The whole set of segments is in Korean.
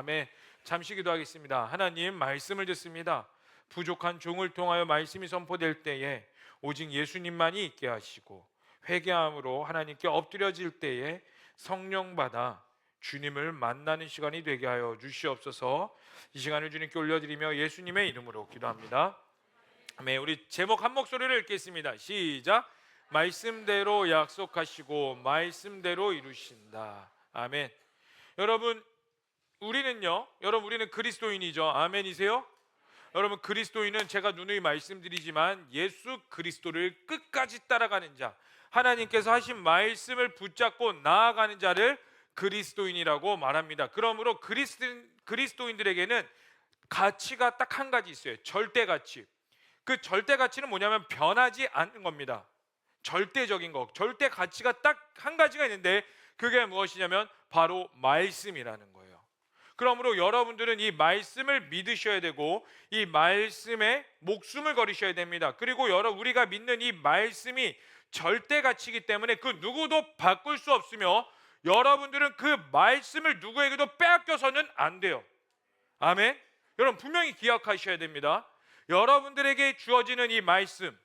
아멘. 잠시 기도하겠습니다. 하나님, 말씀을 듣습니다. 부족한 종을 통하여 말씀이 선포될 때에 오직 예수님만이 있게 하시고 회개함으로 하나님께 엎드려질 때에 성령 받아 주님을 만나는 시간이 되게 하여 주시옵소서. 이 시간을 주님께 올려드리며 예수님의 이름으로 기도합니다. 아멘. 우리 제목 한 목소리를 읽겠습니다. 시작. 말씀대로 약속하시고 말씀대로 이루신다. 아멘. 여러분, 우리는 그리스도인이죠. 아멘이세요? 여러분, 그리스도인은 제가 누누이 말씀드리지만 예수 그리스도를 끝까지 따라가는 자, 하나님께서 하신 말씀을 붙잡고 나아가는 자를 그리스도인이라고 말합니다. 그러므로 그리스도인들에게는 가치가 딱 한 가지 있어요. 절대 가치. 그 절대 가치는 뭐냐면 변하지 않는 겁니다. 절대적인 거, 절대 가치가 딱 한 가지가 있는데 그게 무엇이냐면 바로 말씀이라는 거예요. 그러므로 여러분들은 이 말씀을 믿으셔야 되고 이 말씀에 목숨을 걸으셔야 됩니다. 그리고 우리가 믿는 이 말씀이 절대 가치이기 때문에 그 누구도 바꿀 수 없으며 여러분들은 그 말씀을 누구에게도 빼앗겨서는 안 돼요. 아멘. 여러분, 분명히 기억하셔야 됩니다. 여러분들에게 주어지는 이 말씀,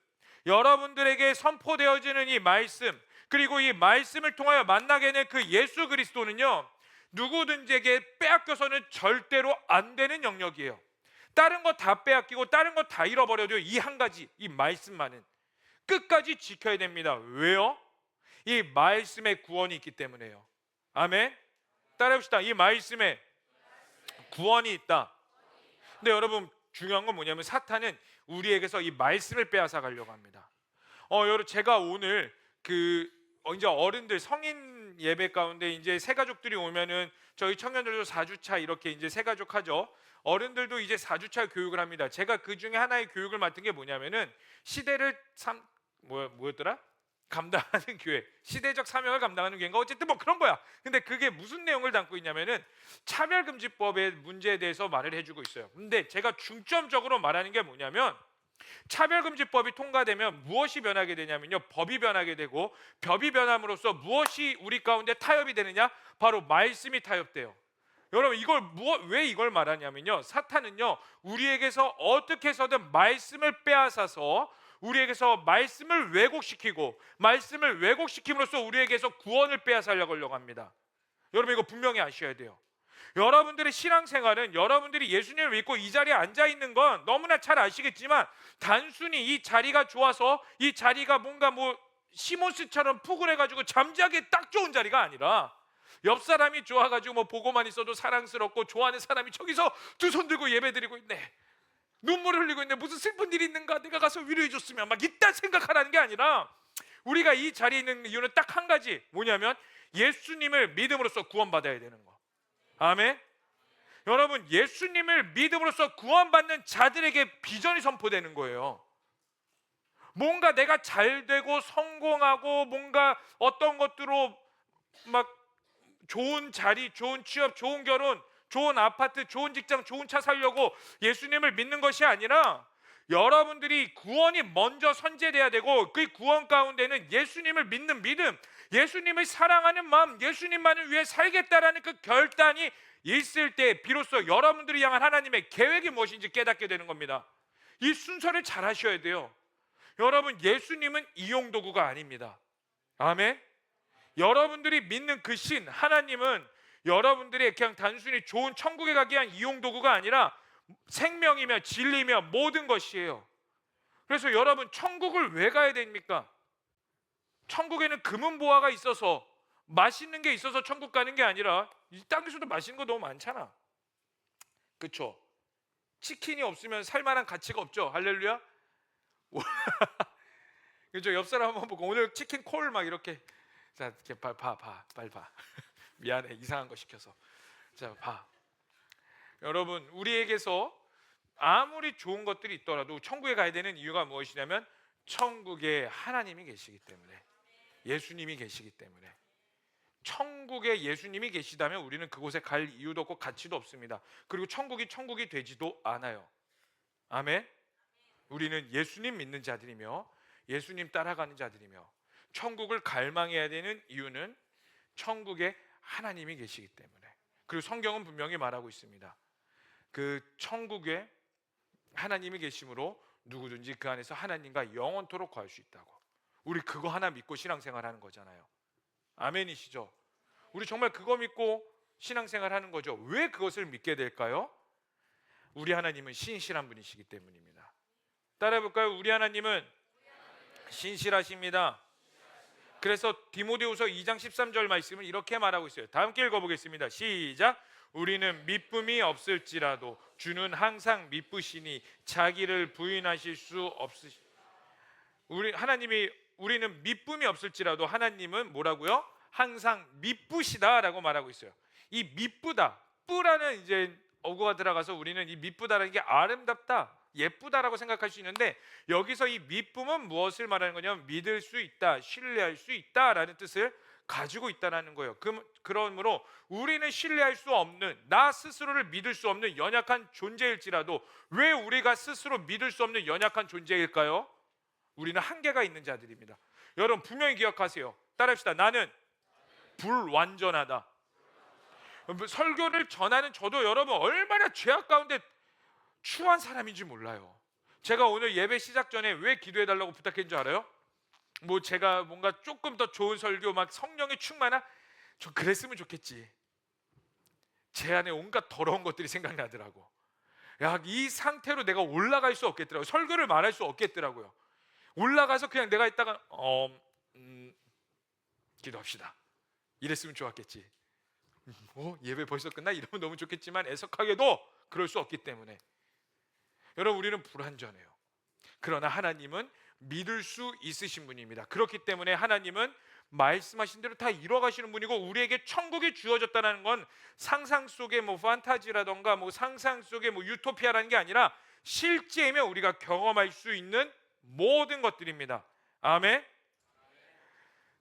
여러분들에게 선포되어지는 이 말씀, 그리고 이 말씀을 통하여 만나게 된 그 예수 그리스도는요, 누구든지에게 빼앗겨서는 절대로 안 되는 영역이에요. 다른 거 다 빼앗기고 다른 거 다 잃어버려도 이 한 가지, 이 말씀만은 끝까지 지켜야 됩니다. 왜요? 이 말씀에 구원이 있기 때문에요. 아멘. 따라해봅시다. 이 말씀에 구원이 있다. 근데 여러분, 중요한 건 뭐냐면 사탄은 우리에게서 이 말씀을 빼앗아 가려고 합니다. 여러분, 제가 오늘 이제 어른들 성인 예배 가운데 이제 새 가족들이 오면은 저희 청년들도 4주차 이렇게 이제 새 가족 하죠. 어른들도 이제 4주차 교육을 합니다. 제가 그 중에 하나의 교육을 맡은 게 뭐냐면은 시대를 뭐였더라? 감당하는 교회, 시대적 사명을 감당하는 교회인가, 어쨌든 뭐 그런 거야. 근데 그게 무슨 내용을 담고 있냐면은 차별금지법의 문제에 대해서 말을 해주고 있어요. 근데 제가 중점적으로 말하는 게 뭐냐면 차별금지법이 통과되면 무엇이 변하게 되냐면요, 법이 변하게 되고 법이 변함으로써 무엇이 우리 가운데 타협이 되느냐? 바로 말씀이 타협돼요. 여러분, 왜 이걸 말하냐면요, 사탄은요 우리에게서 어떻게 해서든 말씀을 빼앗아서 우리에게서 말씀을 왜곡시키고 말씀을 왜곡시킴으로써 우리에게서 구원을 빼앗으려고 합니다. 여러분, 이거 분명히 아셔야 돼요. 여러분들의 신앙생활은 여러분들이 예수님을 믿고 이 자리에 앉아있는 건 너무나 잘 아시겠지만 단순히 이 자리가 좋아서 이 자리가 뭔가 시몬스처럼 푸근해가지고 잠자기에 딱 좋은 자리가 아니라 옆 사람이 좋아가지고 보고만 있어도 사랑스럽고 좋아하는 사람이 저기서 두 손 들고 예배드리고 있네, 눈물을 흘리고 있네, 무슨 슬픈 일이 있는가, 내가 가서 위로해 줬으면 막 이딴 생각하라는 게 아니라 우리가 이 자리에 있는 이유는 딱 한 가지, 뭐냐면 예수님을 믿음으로써 구원받아야 되는 거. 아멘. 여러분, 예수님을 믿음으로써 구원받는 자들에게 비전이 선포되는 거예요. 뭔가 내가 잘 되고 성공하고 뭔가 어떤 것들로 막 좋은 자리, 좋은 취업, 좋은 결혼, 좋은 아파트, 좋은 직장, 좋은 차 살려고 예수님을 믿는 것이 아니라 여러분들이 구원이 먼저 선제돼야 되고 그 구원 가운데는 예수님을 믿는 믿음, 예수님을 사랑하는 마음, 예수님만을 위해 살겠다라는 그 결단이 있을 때 비로소 여러분들이 향한 하나님의 계획이 무엇인지 깨닫게 되는 겁니다. 이 순서를 잘 하셔야 돼요. 여러분, 예수님은 이용도구가 아닙니다. 아멘. 여러분들이 믿는 그 신 하나님은 여러분들이 그냥 단순히 좋은 천국에 가기 위한 이용도구가 아니라 생명이며 진리며 모든 것이에요. 그래서 여러분, 천국을 왜 가야 됩니까? 천국에는 금은보화가 있어서 맛있는 게 있어서 천국 가는 게 아니라 이 땅에서도 맛있는 거 너무 많잖아. 그렇죠? 치킨이 없으면 살만한 가치가 없죠. 할렐루야. 그렇죠? 옆 사람 한번 보고 오늘 치킨 콜 막 이렇게, 자, 이렇게 빨리 봐. 미안해, 이상한 거 시켜서. 자, 봐. 여러분, 우리에게서 아무리 좋은 것들이 있더라도 천국에 가야 되는 이유가 무엇이냐면 천국에 하나님이 계시기 때문에, 예수님이 계시기 때문에. 천국에 예수님이 계시다면 우리는 그곳에 갈 이유도 없고 가치도 없습니다. 그리고 천국이 되지도 않아요. 아멘. 우리는 예수님 믿는 자들이며 예수님 따라가는 자들이며 천국을 갈망해야 되는 이유는 천국에 하나님이 계시기 때문에, 그리고 성경은 분명히 말하고 있습니다. 그 천국에 하나님이 계심으로 누구든지 그 안에서 하나님과 영원토록 거할 수 있다고. 우리 그거 하나 믿고 신앙생활 하는 거잖아요. 아멘이시죠? 우리 정말 그거 믿고 신앙생활 하는 거죠. 왜 그것을 믿게 될까요? 우리 하나님은 신실한 분이시기 때문입니다. 따라해 볼까요? 우리 하나님은 신실하십니다. 그래서 디모데후서 2장 13절 말씀을 이렇게 말하고 있어요. 다 함께 읽어보겠습니다. 시작. 우리는 미쁨이 없을지라도 주는 항상 미쁘시니 자기를 부인하실 수 없으시. 우리는 미쁨이 없을지라도 하나님은 뭐라고요? 항상 미쁘시다라고 말하고 있어요. 이 미쁘다, 뿌라는 이제 어구가 들어가서 우리는 이 미쁘다라는 게 아름답다, 예쁘다라고 생각할 수 있는데, 여기서 이 미쁨은 무엇을 말하는 거냐면 믿을 수 있다, 신뢰할 수 있다라는 뜻을 가지고 있다라는 거예요. 그러므로 우리는 신뢰할 수 없는, 나 스스로를 믿을 수 없는 연약한 존재일지라도, 왜 우리가 스스로 믿을 수 없는 연약한 존재일까요? 우리는 한계가 있는 자들입니다. 여러분 분명히 기억하세요. 따라합시다. 나는 불완전하다. 설교를 전하는 저도 여러분 얼마나 죄악 가운데 추한 사람인지 몰라요. 제가 오늘 예배 시작 전에 왜 기도해 달라고 부탁했는 줄 알아요? 뭐 제가 뭔가 조금 더 좋은 설교, 막 성령의 충만한, 좀 그랬으면 좋겠지. 제 안에 온갖 더러운 것들이 생각나더라고. 야, 이 상태로 내가 올라갈 수 없겠더라고요. 설교를 말할 수 없겠더라고요. 올라가서 그냥 내가 있다가 기도합시다 이랬으면 좋았겠지. 예배 벌써 끝나? 이러면 너무 좋겠지만 애석하게도 그럴 수 없기 때문에 여러분 우리는 불완전해요. 그러나 하나님은 믿을 수 있으신 분입니다. 그렇기 때문에 하나님은 말씀하신 대로 다 이뤄가시는 분이고, 우리에게 천국이 주어졌다는 건 상상 속의 뭐 판타지라던가 뭐 상상 속의 뭐 유토피아라는 게 아니라 실제이면 우리가 경험할 수 있는 모든 것들입니다. 아멘.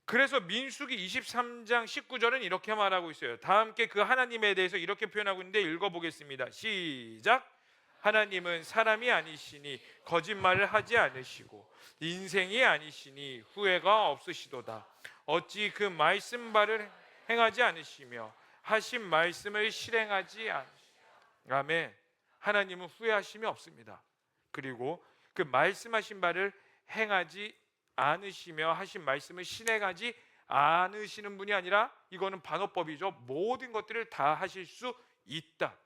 그래서 민수기 23장 19절은 이렇게 말하고 있어요. 다 함께 그 하나님에 대해서 이렇게 표현하고 있는데 읽어보겠습니다. 시작. 하나님은 사람이 아니시니 거짓말을 하지 않으시고 인생이 아니시니 후회가 없으시도다. 어찌 그 말씀 바를 행하지 않으시며 하신 말씀을 실행하지 않으시며. 아멘. 하나님은 후회하심이 없습니다. 그리고 그 말씀하신 바를 행하지 않으시며 하신 말씀을 실행하지 않으시는 분이 아니라, 이거는 반어법이죠. 모든 것들을 다 하실 수 있다.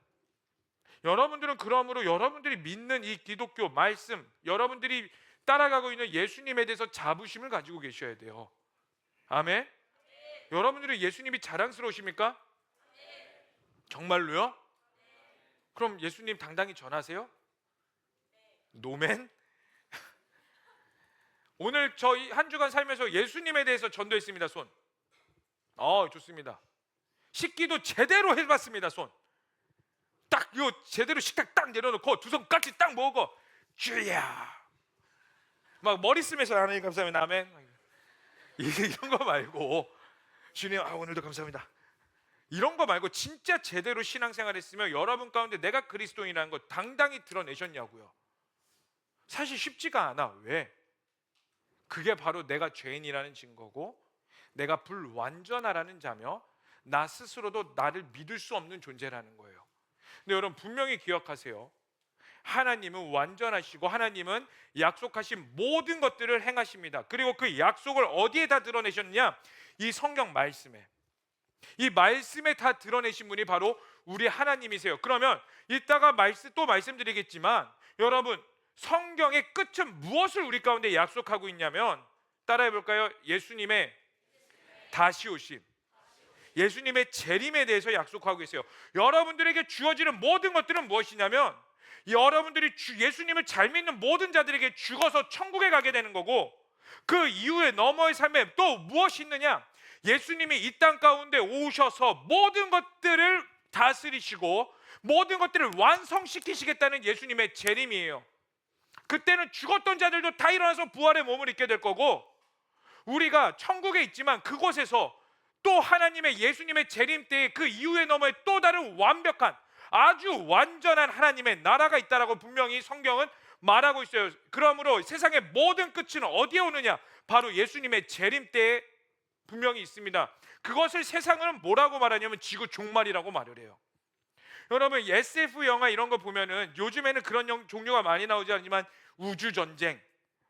여러분들은 그러므로 여러분들이 믿는 이 기독교 말씀, 여러분들이 따라가고 있는 예수님에 대해서 자부심을 가지고 계셔야 돼요. 아멘. 여러분들이 예수님이 자랑스러우십니까? 정말로요? 그럼 예수님 당당히 전하세요? 노맨? 오늘 저희 한 주간 살면서 예수님에 대해서 전도했습니다. 손. 좋습니다. 식기도 제대로 해봤습니다. 손. 딱 이거 제대로 식탁 딱 내려놓고 두 손 같이 딱 먹어. 주야. 막 머리 쓰면서 하나님 감사합니다. 아멘. 이런 거 말고 주님 오늘도 감사합니다. 이런 거 말고 진짜 제대로 신앙생활 했으면 여러분 가운데 내가 그리스도인이라는 걸 당당히 드러내셨냐고요. 사실 쉽지가 않아. 왜? 그게 바로 내가 죄인이라는 증거고, 내가 불완전하라는 자며 나 스스로도 나를 믿을 수 없는 존재라는 거예요. 근데 여러분 분명히 기억하세요. 하나님은 완전하시고 하나님은 약속하신 모든 것들을 행하십니다. 그리고 그 약속을 어디에 다 드러내셨느냐? 이 성경 말씀에. 이 말씀에 다 드러내신 분이 바로 우리 하나님이세요. 그러면 이따가 또 말씀드리겠지만, 여러분 성경의 끝은 무엇을 우리 가운데 약속하고 있냐면, 따라해 볼까요? 예수님의 다시 오심, 예수님의 재림에 대해서 약속하고 있어요. 여러분들에게 주어지는 모든 것들은 무엇이냐면, 여러분들이 예수님을 잘 믿는 모든 자들에게 죽어서 천국에 가게 되는 거고, 그 이후에 너머의 삶에 또 무엇이 있느냐? 예수님이 이 땅 가운데 오셔서 모든 것들을 다스리시고 모든 것들을 완성시키시겠다는 예수님의 재림이에요. 그때는 죽었던 자들도 다 일어나서 부활의 몸을 입게 될 거고, 우리가 천국에 있지만 그곳에서 또 하나님의 예수님의 재림 때에 그 이후에 너머에 또 다른 완벽한 아주 완전한 하나님의 나라가 있다라고 분명히 성경은 말하고 있어요. 그러므로 세상의 모든 끝은 어디에 오느냐? 바로 예수님의 재림 때에 분명히 있습니다. 그것을 세상은 뭐라고 말하냐면 지구 종말이라고 말을 해요. 여러분 SF 영화 이런 거 보면은 요즘에는 그런 종류가 많이 나오지 않지만 우주 전쟁,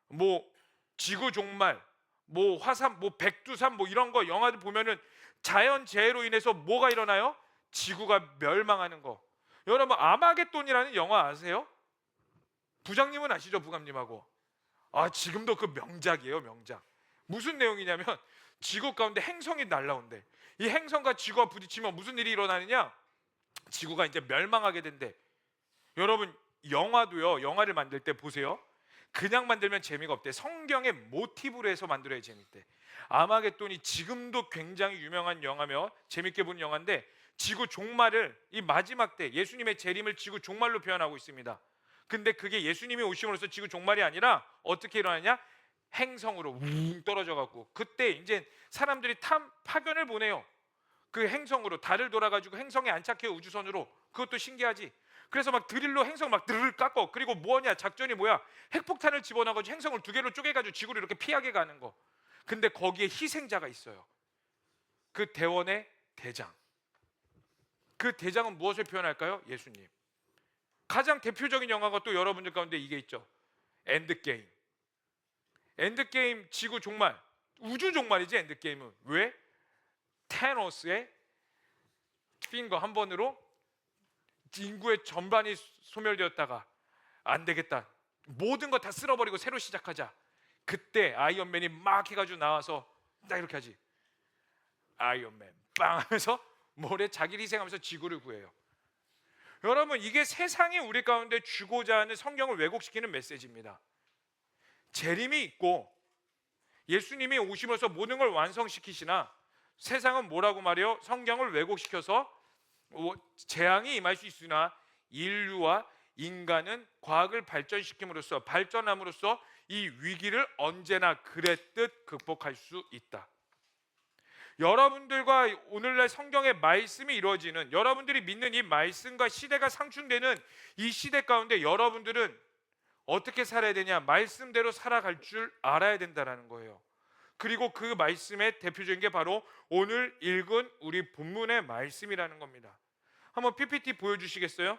뭐 지구 종말, 뭐 화산, 뭐 백두산, 뭐 이런 거 영화들 보면은 자연 재해로 인해서 뭐가 일어나요? 지구가 멸망하는 거. 여러분 아마겟돈이라는 영화 아세요? 부장님은 아시죠? 부감님하고. 아 지금도 그 명작이에요, 명작. 무슨 내용이냐면 지구 가운데 행성이 날라온대. 이 행성과 지구가 부딪히면 무슨 일이 일어나느냐? 지구가 이제 멸망하게 된대. 여러분 영화도요, 영화를 만들 때 보세요. 그냥 만들면 재미가 없대. 성경의 모티브로 해서 만들어야 재밌대. 아마겟돈이 지금도 굉장히 유명한 영화며 재밌게 본 영화인데 지구 종말을 이 마지막 때 예수님의 재림을 지구 종말로 표현하고 있습니다. 근데 그게 예수님이 오심으로써 지구 종말이 아니라 어떻게 일어나냐? 행성으로 웅 떨어져 갖고 그때 이제 사람들이 파견을 보내요. 그 행성으로 달을 돌아가지고 행성에 안착해요, 우주선으로. 그것도 신기하지. 그래서 막 드릴로 행성 막 드르르 깎어. 그리고 뭐냐, 작전이 뭐야? 핵폭탄을 집어넣어가지고 행성을 두 개로 쪼개가지고 지구를 이렇게 피하게 가는 거. 근데 거기에 희생자가 있어요. 그 대원의 대장. 그 대장은 무엇을 표현할까요? 예수님. 가장 대표적인 영화가 또 여러분들 가운데 이게 있죠. 엔드게임. 엔드게임 지구 종말, 우주 종말이지 엔드게임은. 왜? 테노스의 핑거 한 번으로 인구의 전반이 소멸되었다가 안 되겠다, 모든 거 다 쓸어버리고 새로 시작하자. 그때 아이언맨이 막 해가지고 나와서 딱 이렇게 하지. 아이언맨 빵 하면서 모래 자기를 희생하면서 지구를 구해요. 여러분 이게 세상이 우리 가운데 주고자 하는 성경을 왜곡시키는 메시지입니다. 재림이 있고 예수님이 오시면서 모든 걸 완성시키시나 세상은 뭐라고 말해요? 성경을 왜곡시켜서 재앙이 임할 수 있으나 인류와 인간은 과학을 발전함으로써 이 위기를 언제나 그랬듯 극복할 수 있다. 여러분들과 오늘날 성경의 말씀이 이루어지는, 여러분들이 믿는 이 말씀과 시대가 상충되는 이 시대 가운데 여러분들은 어떻게 살아야 되냐? 말씀대로 살아갈 줄 알아야 된다는 거예요. 그리고 그 말씀의 대표적인 게 바로 오늘 읽은 우리 본문의 말씀이라는 겁니다. 한번 PPT 보여주시겠어요?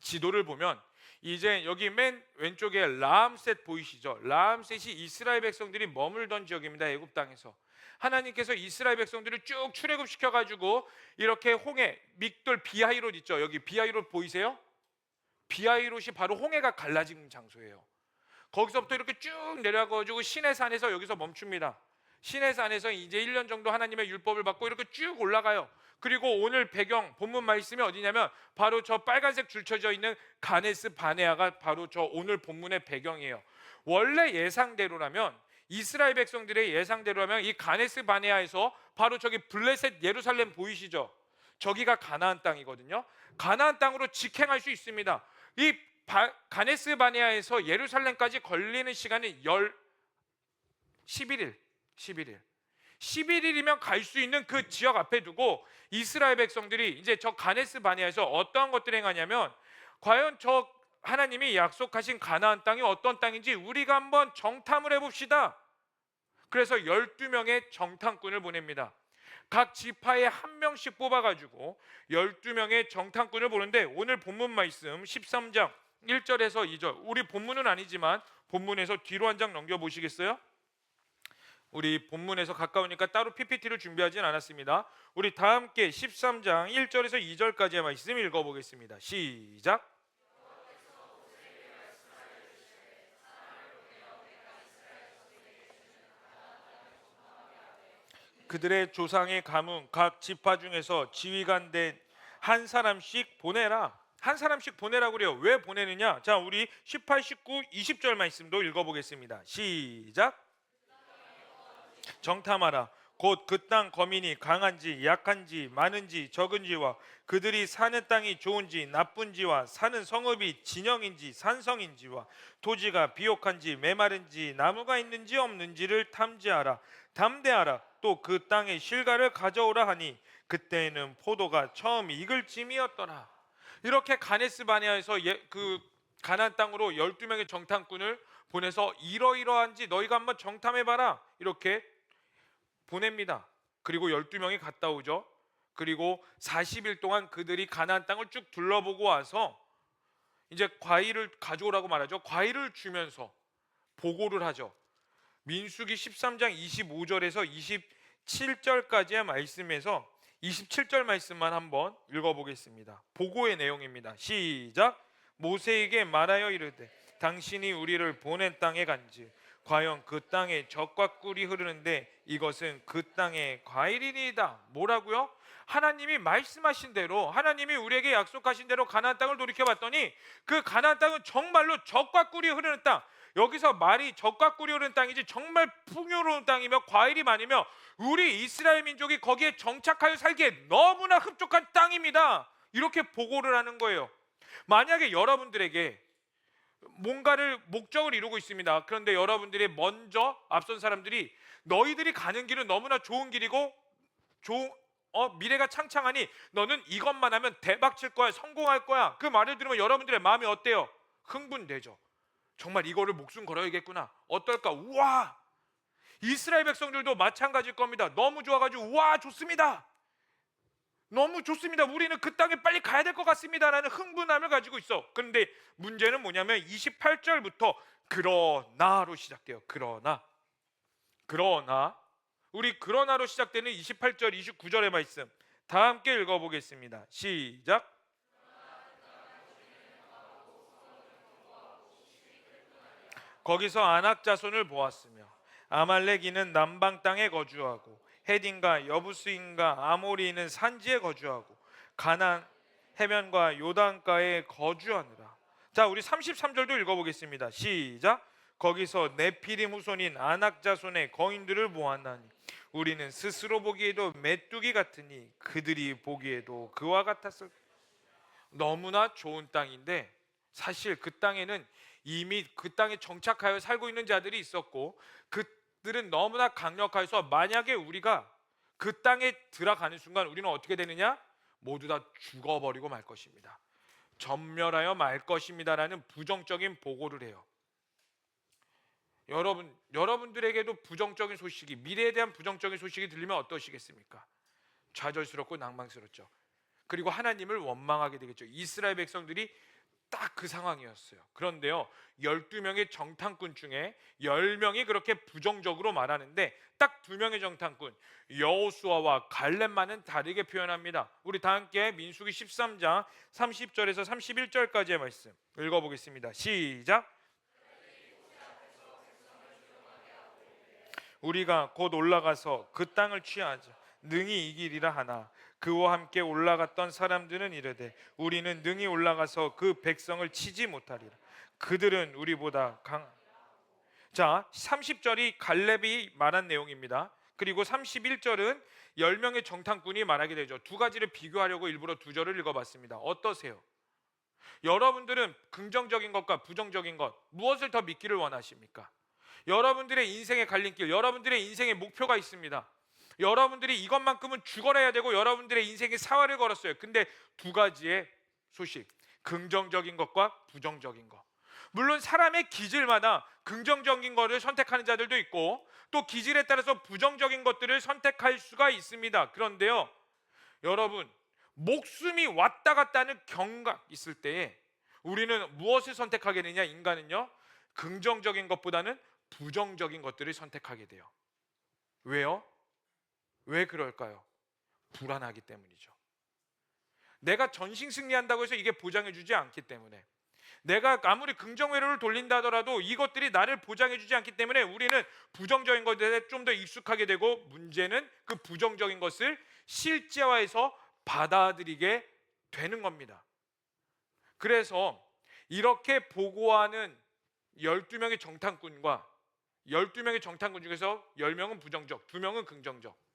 지도를 보면 이제 여기 맨 왼쪽에 라암셋 보이시죠? 라암셋이 이스라엘 백성들이 머물던 지역입니다. 애굽 땅에서 하나님께서 이스라엘 백성들을 쭉 출애굽시켜 가지고 이렇게 홍해, 믹돌, 비하이롯 있죠? 여기 비하이롯 보이세요? 비하이롯이 바로 홍해가 갈라진 장소예요. 거기서부터 이렇게 쭉 내려가지고 시내산에서 여기서 멈춥니다. 시내산에서 이제 1년 정도 하나님의 율법을 받고 이렇게 쭉 올라가요. 그리고 오늘 배경 본문 말씀이 어디냐면 바로 저 빨간색 줄 쳐져 있는 가네스 바네아가 바로 저 오늘 본문의 배경이에요. 원래 예상대로라면, 이스라엘 백성들의 예상대로라면 이 가네스 바네아에서 바로 저기 블레셋 예루살렘 보이시죠? 저기가 가나안 땅이거든요. 가나안 땅으로 직행할 수 있습니다. 이 가네스 바네아에서 예루살렘까지 걸리는 시간이 11일이면 갈 수 있는 그 지역 앞에 두고 이스라엘 백성들이 이제 저 가네스 바네아에서 어떠한 것들을 행하냐면, 과연 저 하나님이 약속하신 가나안 땅이 어떤 땅인지 우리가 한번 정탐을 해봅시다. 그래서 12명의 정탐꾼을 보냅니다. 각 지파에 한 명씩 뽑아가지고 12명의 정탐꾼을 보는데, 오늘 본문 말씀 13장 1절에서 2절, 우리 본문은 아니지만 본문에서 뒤로 한 장 넘겨보시겠어요? 우리 본문에서 가까우니까 따로 PPT를 준비하진 않았습니다. 우리 다 함께 13장 1절에서 2절까지의 말씀 읽어보겠습니다. 시작. 그들의 조상의 가문 각 지파 중에서 지휘관 된 한 사람씩 보내라. 한 사람씩 보내라고 그래요. 왜 보내느냐? 자, 우리 18, 19, 20절 말씀도 읽어보겠습니다. 시작. 정탐하라. 곧 그 땅 거민이 강한지 약한지 많은지 적은지와 그들이 사는 땅이 좋은지 나쁜지와 사는 성읍이 진영인지 산성인지와 토지가 비옥한지 메마른지 나무가 있는지 없는지를 탐지하라. 담대하라. 또 그 땅의 실과를 가져오라 하니 그때에는 포도가 처음 익을 쯤이었더라. 이렇게 가네스 바네아에서 그 가나안 땅으로 12명의 정탐꾼을 보내서 이러이러한지 너희가 한번 정탐해봐라 이렇게 보냅니다. 그리고 12명이 갔다 오죠. 그리고 40일 동안 그들이 가나안 땅을 쭉 둘러보고 와서 이제 과일을 가져오라고 말하죠. 과일을 주면서 보고를 하죠. 민수기 13장 25절에서 27절까지의 말씀에서 27절 말씀만 한번 읽어보겠습니다. 보고의 내용입니다. 시작. 모세에게 말하여 이르되 당신이 우리를 보낸 땅에 간즉 과연 그 땅에 젖과 꿀이 흐르는데 이것은 그 땅의 과일이니이다. 뭐라고요? 하나님이 말씀하신 대로, 하나님이 우리에게 약속하신 대로 가나안 땅을 돌이켜봤더니 그 가나안 땅은 정말로 젖과 꿀이 흐르는 땅. 여기서 말이 젖과 꿀이 흐르는 땅이지 정말 풍요로운 땅이며 과일이 많으며 우리 이스라엘 민족이 거기에 정착하여 살기에 너무나 흡족한 땅입니다. 이렇게 보고를 하는 거예요. 만약에 여러분들에게 뭔가를 목적을 이루고 있습니다. 그런데 여러분들이 먼저 앞선 사람들이 너희들이 가는 길은 너무나 좋은 길이고 미래가 창창하니 너는 이것만 하면 대박 칠 거야, 성공할 거야. 그 말을 들으면 여러분들의 마음이 어때요? 흥분되죠. 정말 이거를 목숨 걸어야겠구나. 어떨까? 우와! 이스라엘 백성들도 마찬가지일 겁니다. 너무 좋아가지고 우와 좋습니다. 너무 좋습니다. 우리는 그 땅에 빨리 가야 될 것 같습니다 라는 흥분함을 가지고 있어. 그런데 문제는 뭐냐면 28절부터 그러나로 시작돼요. 그러나 우리 그러나로 시작되는 28절 29절의 말씀 다 함께 읽어보겠습니다. 시작. 거기서 아낙 자손을 보았으며 아말렉인은 남방 땅에 거주하고 헤딘과 여부스인과 아모리인은 산지에 거주하고 가나안 해변과 요단가에 거주하느라. 자, 우리 33절도 읽어보겠습니다. 시작. 거기서 네피림 후손인 아낙 자손의 거인들을 보았나니 우리는 스스로 보기에도 메뚜기 같으니 그들이 보기에도 그와 같았을. 너무나 좋은 땅인데 사실 그 땅에는 이미 그 땅에 정착하여 살고 있는 자들이 있었고 그들은 너무나 강력해서 만약에 우리가 그 땅에 들어가는 순간 우리는 어떻게 되느냐? 모두 다 죽어버리고 말 것입니다. 전멸하여 말 것입니다라는 부정적인 보고를 해요. 여러분들에게도 부정적인 소식이, 미래에 대한 부정적인 소식이 들리면 어떠시겠습니까? 좌절스럽고 낭망스럽죠. 그리고 하나님을 원망하게 되겠죠. 이스라엘 백성들이 딱 그 상황이었어요. 그런데요, 12명의 정탐꾼 중에 10명이 그렇게 부정적으로 말하는데 딱 2명의 정탐꾼 여호수아와 갈렙만은 다르게 표현합니다. 우리 다 함께 민수기 13장 30절에서 31절까지의 말씀 읽어보겠습니다. 시작. 우리가 곧 올라가서 그 땅을 취하자 능히 이기리라 하나 그와 함께 올라갔던 사람들은 이르되 우리는 능히 올라가서 그 백성을 치지 못하리라. 그들은 우리보다 강. 자, 30절이 갈렙이 말한 내용입니다. 그리고 31절은 10명의 정탐꾼이 말하게 되죠. 두 가지를 비교하려고 일부러 두 절을 읽어봤습니다. 어떠세요? 여러분들은 긍정적인 것과 부정적인 것 무엇을 더 믿기를 원하십니까? 여러분들의 인생의 갈림길, 여러분들의 인생의 목표가 있습니다. 여러분들이 이것만큼은 죽어야 되고 여러분들의 인생의 사활을 걸었어요. 근데 두 가지의 소식, 긍정적인 것과 부정적인 것. 물론 사람의 기질마다 긍정적인 것을 선택하는 자들도 있고 또 기질에 따라서 부정적인 것들을 선택할 수가 있습니다. 그런데요, 여러분, 목숨이 왔다 갔다 하는 경각 있을 때에 우리는 무엇을 선택하게 되냐? 인간은요, 긍정적인 것보다는 부정적인 것들을 선택하게 돼요. 왜요? 왜 그럴까요? 불안하기 때문이죠. 내가 전신 승리한다고 해서 이게 보장해주지 않기 때문에, 내가 아무리 긍정회로를 돌린다 하더라도 이것들이 나를 보장해주지 않기 때문에 우리는 부정적인 것에 좀 더 익숙하게 되고, 문제는 그 부정적인 것을 실제화해서 받아들이게 되는 겁니다. 그래서 이렇게 보고하는 12명의 정탐꾼과 12명의 정탐꾼 중에서 10명은 부정적, 2명은 긍정적,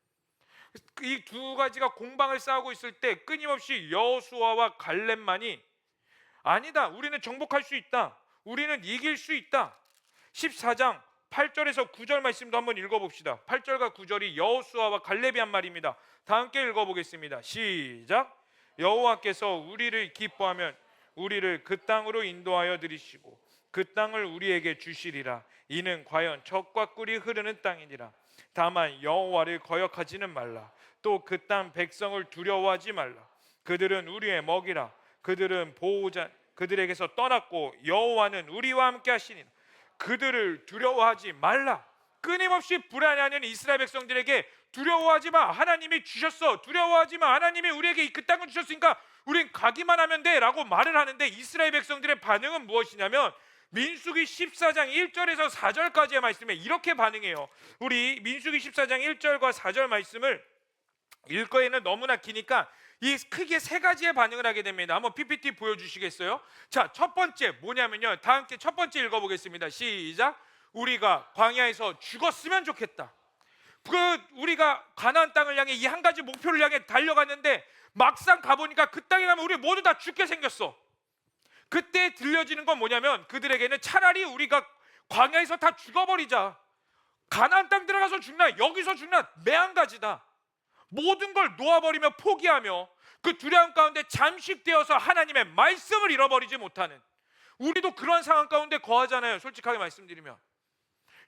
이 두 가지가 공방을 싸우고 있을 때 끊임없이 여호수아와 갈렙만이 아니다, 우리는 정복할 수 있다, 우리는 이길 수 있다. 14장 8절에서 9절 말씀도 한번 읽어봅시다. 8절과 9절이 여호수아와 갈렙이 한 말입니다. 다 함께 읽어보겠습니다. 시작. 여호와께서 우리를 기뻐하면 우리를 그 땅으로 인도하여 들이시고 그 땅을 우리에게 주시리라. 이는 과연 젖과 꿀이 흐르는 땅이니라. 다만 여호와를 거역하지는 말라. 또 그 땅 백성을 두려워하지 말라. 그들은 우리의 먹이라. 그들은 보호자 그들에게서 떠났고 여호와는 우리와 함께 하시니 그들을 두려워하지 말라. 끊임없이 불안해하는 이스라엘 백성들에게 두려워하지 마, 하나님이 주셨어. 두려워하지 마, 하나님이 우리에게 그 땅을 주셨으니까 우린 가기만 하면 돼 라고 말을 하는데, 이스라엘 백성들의 반응은 무엇이냐면 민수기 14장 1절에서 4절까지의 말씀에 이렇게 반응해요. 우리 민수기 14장 1절과 4절 말씀을 읽기에는 너무나 기니까 이 크게 세 가지의 반응을 하게 됩니다. 한번 PPT 보여주시겠어요? 자, 첫 번째 뭐냐면요, 다 함께 첫 번째 읽어보겠습니다. 시작. 우리가 광야에서 죽었으면 좋겠다. 우리가 가나안 땅을 향해 이 한 가지 목표를 향해 달려갔는데 막상 가보니까 그 땅에 가면 우리 모두 다 죽게 생겼어. 그때 들려지는 건 뭐냐면 그들에게는 차라리 우리가 광야에서 다 죽어버리자. 가나안 땅 들어가서 죽나 여기서 죽나 매한가지다. 모든 걸 놓아버리며 포기하며 그 두려움 가운데 잠식되어서 하나님의 말씀을 잃어버리지 못하는, 우리도 그런 상황 가운데 거하잖아요. 솔직하게 말씀드리면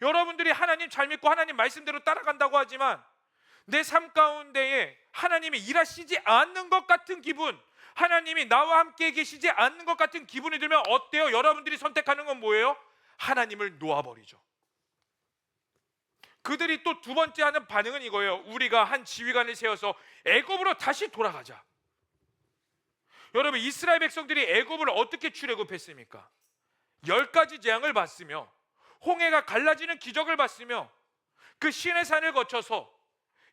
여러분들이 하나님 잘 믿고 하나님 말씀대로 따라간다고 하지만 내 삶 가운데에 하나님이 일하시지 않는 것 같은 기분, 하나님이 나와 함께 계시지 않는 것 같은 기분이 들면 어때요? 여러분들이 선택하는 건 뭐예요? 하나님을 놓아버리죠. 그들이 또 두 번째 하는 반응은 이거예요. 우리가 한 지휘관을 세워서 애굽으로 다시 돌아가자. 여러분, 이스라엘 백성들이 애굽을 어떻게 출애굽했습니까? 10가지 재앙을 받으며 홍해가 갈라지는 기적을 봤으며 그 시내산을 거쳐서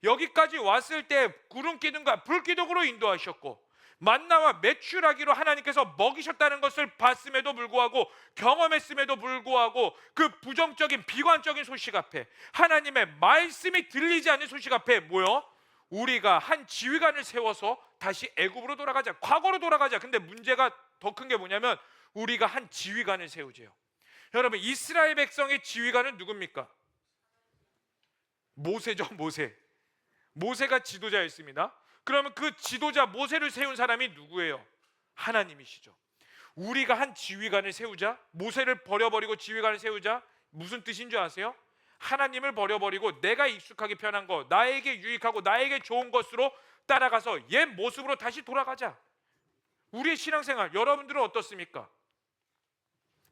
여기까지 왔을 때 구름 기둥과 불 기둥으로 인도하셨고 만나와 메추라기로 하나님께서 먹이셨다는 것을 봤음에도 불구하고, 경험했음에도 불구하고 그 부정적인 비관적인 소식 앞에, 하나님의 말씀이 들리지 않는 소식 앞에 뭐요? 우리가 한 지휘관을 세워서 다시 애굽으로 돌아가자, 과거로 돌아가자. 근데 문제가 더 큰 게 뭐냐면 우리가 한 지휘관을 세우재요. 여러분, 이스라엘 백성의 지휘관은 누굽니까? 모세죠. 모세가 지도자였습니다. 그러면 그 지도자 모세를 세운 사람이 누구예요? 하나님이시죠. 우리가 한 지휘관을 세우자, 모세를 버려버리고 지휘관을 세우자, 무슨 뜻인 줄 아세요? 하나님을 버려버리고 내가 익숙하게 편한 거, 나에게 유익하고 나에게 좋은 것으로 따라가서 옛 모습으로 다시 돌아가자. 우리의 신앙생활, 여러분들은 어떻습니까?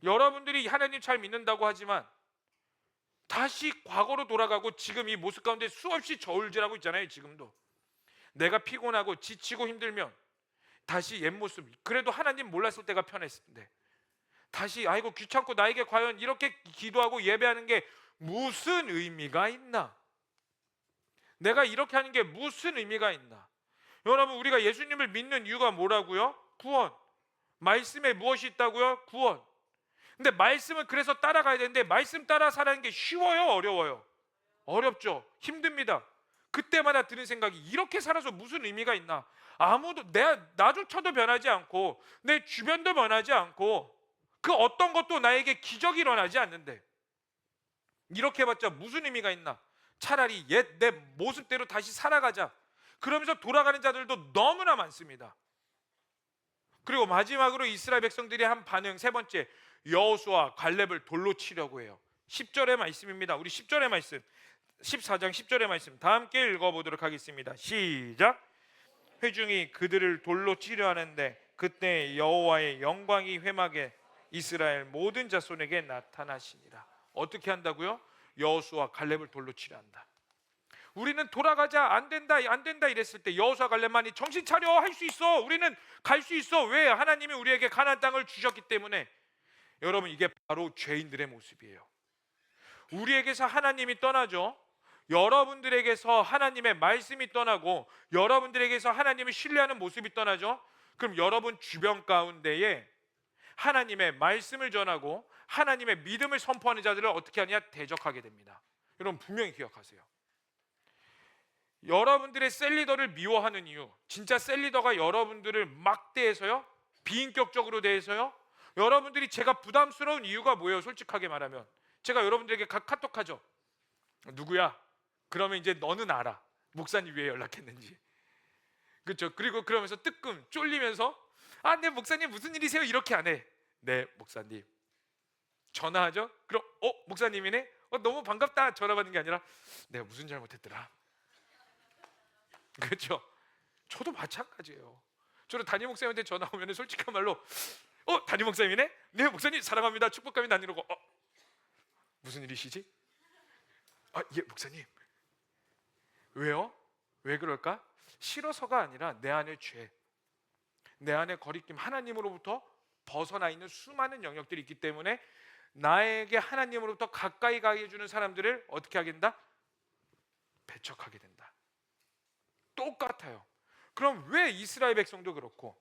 여러분들이 하나님 잘 믿는다고 하지만 다시 과거로 돌아가고 지금 이 모습 가운데 수없이 저울질하고 있잖아요. 지금도 내가 피곤하고 지치고 힘들면 다시 옛 모습, 그래도 하나님 몰랐을 때가 편했을 텐데 다시 아이고 귀찮고 나에게 과연 이렇게 기도하고 예배하는 게 무슨 의미가 있나? 내가 이렇게 하는 게 무슨 의미가 있나? 여러분, 우리가 예수님을 믿는 이유가 뭐라고요? 구원. 말씀에 무엇이 있다고요? 구원. 근데 말씀은 그래서 따라가야 되는데 말씀 따라 살아가는 게 쉬워요? 어려워요? 어렵죠. 힘듭니다. 그때마다 드는 생각이, 이렇게 살아서 무슨 의미가 있나? 아무도, 나조차도 변하지 않고 내 주변도 변하지 않고 그 어떤 것도 나에게 기적이 일어나지 않는데 이렇게 해봤자 무슨 의미가 있나? 차라리 옛 내 모습대로 다시 살아가자. 그러면서 돌아가는 자들도 너무나 많습니다. 그리고 마지막으로 이스라엘 백성들이 한 반응, 세 번째, 여호수아 갈렙을 돌로 치려고 해요. 10절의 말씀입니다. 우리 10절의 말씀, 14장 10절의 말씀 다 함께 읽어보도록 하겠습니다. 시작. 회중이 그들을 돌로 치려 하는데 그때 여호와의 영광이 회막에 이스라엘 모든 자손에게 나타나시니라. 어떻게 한다고요? 여호수아 갈렙을 돌로 치려 한다. 우리는 돌아가자, 안 된다 이랬을 때 여호수아 갈렙만이 정신 차려, 할 수 있어, 우리는 갈 수 있어. 왜? 하나님이 우리에게 가나안 땅을 주셨기 때문에. 여러분, 이게 바로 죄인들의 모습이에요. 우리에게서 하나님이 떠나죠. 여러분들에게서 하나님의 말씀이 떠나고 여러분들에게서 하나님을 신뢰하는 모습이 떠나죠. 그럼 여러분 주변 가운데에 하나님의 말씀을 전하고 하나님의 믿음을 선포하는 자들을 어떻게 하느냐? 대적하게 됩니다. 여러분, 분명히 기억하세요. 여러분들의 셀리더를 미워하는 이유, 진짜 셀리더가 여러분들을 막 대해서요? 비인격적으로 대해서요? 여러분들이 제가 부담스러운 이유가 뭐예요? 솔직하게 말하면 제가 여러분들에게 카톡하죠. 누구야? 그러면 이제 너는 알아, 목사님 왜 연락했는지. 그렇죠? 그리고 그러면서 뜨끔 쫄리면서 네 목사님 무슨 일이세요? 이렇게 안 해. 네 목사님. 전화하죠? 그럼 목사님이네? 너무 반갑다 전화받는 게 아니라 내가 무슨 잘못했더라. 그렇죠? 저도 마찬가지예요. 저도 담임 목사님한테 전화 오면 솔직한 말로 담임 목사님이네? 네 목사님 사랑합니다 축복합니다 안 이러고 무슨 일이시지? 예 목사님. 왜요? 왜 그럴까? 싫어서가 아니라 내 안의 죄, 내 안의 거리낌, 하나님으로부터 벗어나 있는 수많은 영역들이 있기 때문에 나에게 하나님으로부터 가까이 가게 해주는 사람들을 어떻게 하게 된다? 배척하게 된다. 똑같아요. 그럼 왜 이스라엘 백성도 그렇고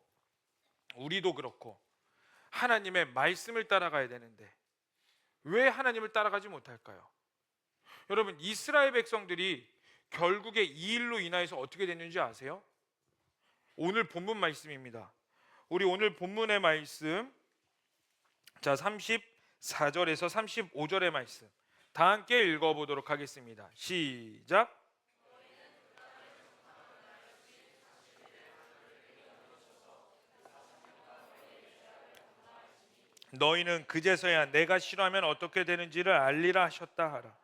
우리도 그렇고 하나님의 말씀을 따라가야 되는데 왜 하나님을 따라가지 못할까요? 여러분, 이스라엘 백성들이 결국에 이 일로 인하여서 어떻게 됐는지 아세요? 오늘 본문 말씀입니다. 우리 오늘 본문의 말씀, 자 34절에서 35절의 말씀 다 함께 읽어보도록 하겠습니다. 시작. 너희는 그제서야 내가 싫어하면 어떻게 되는지를 알리라 하셨다 하라.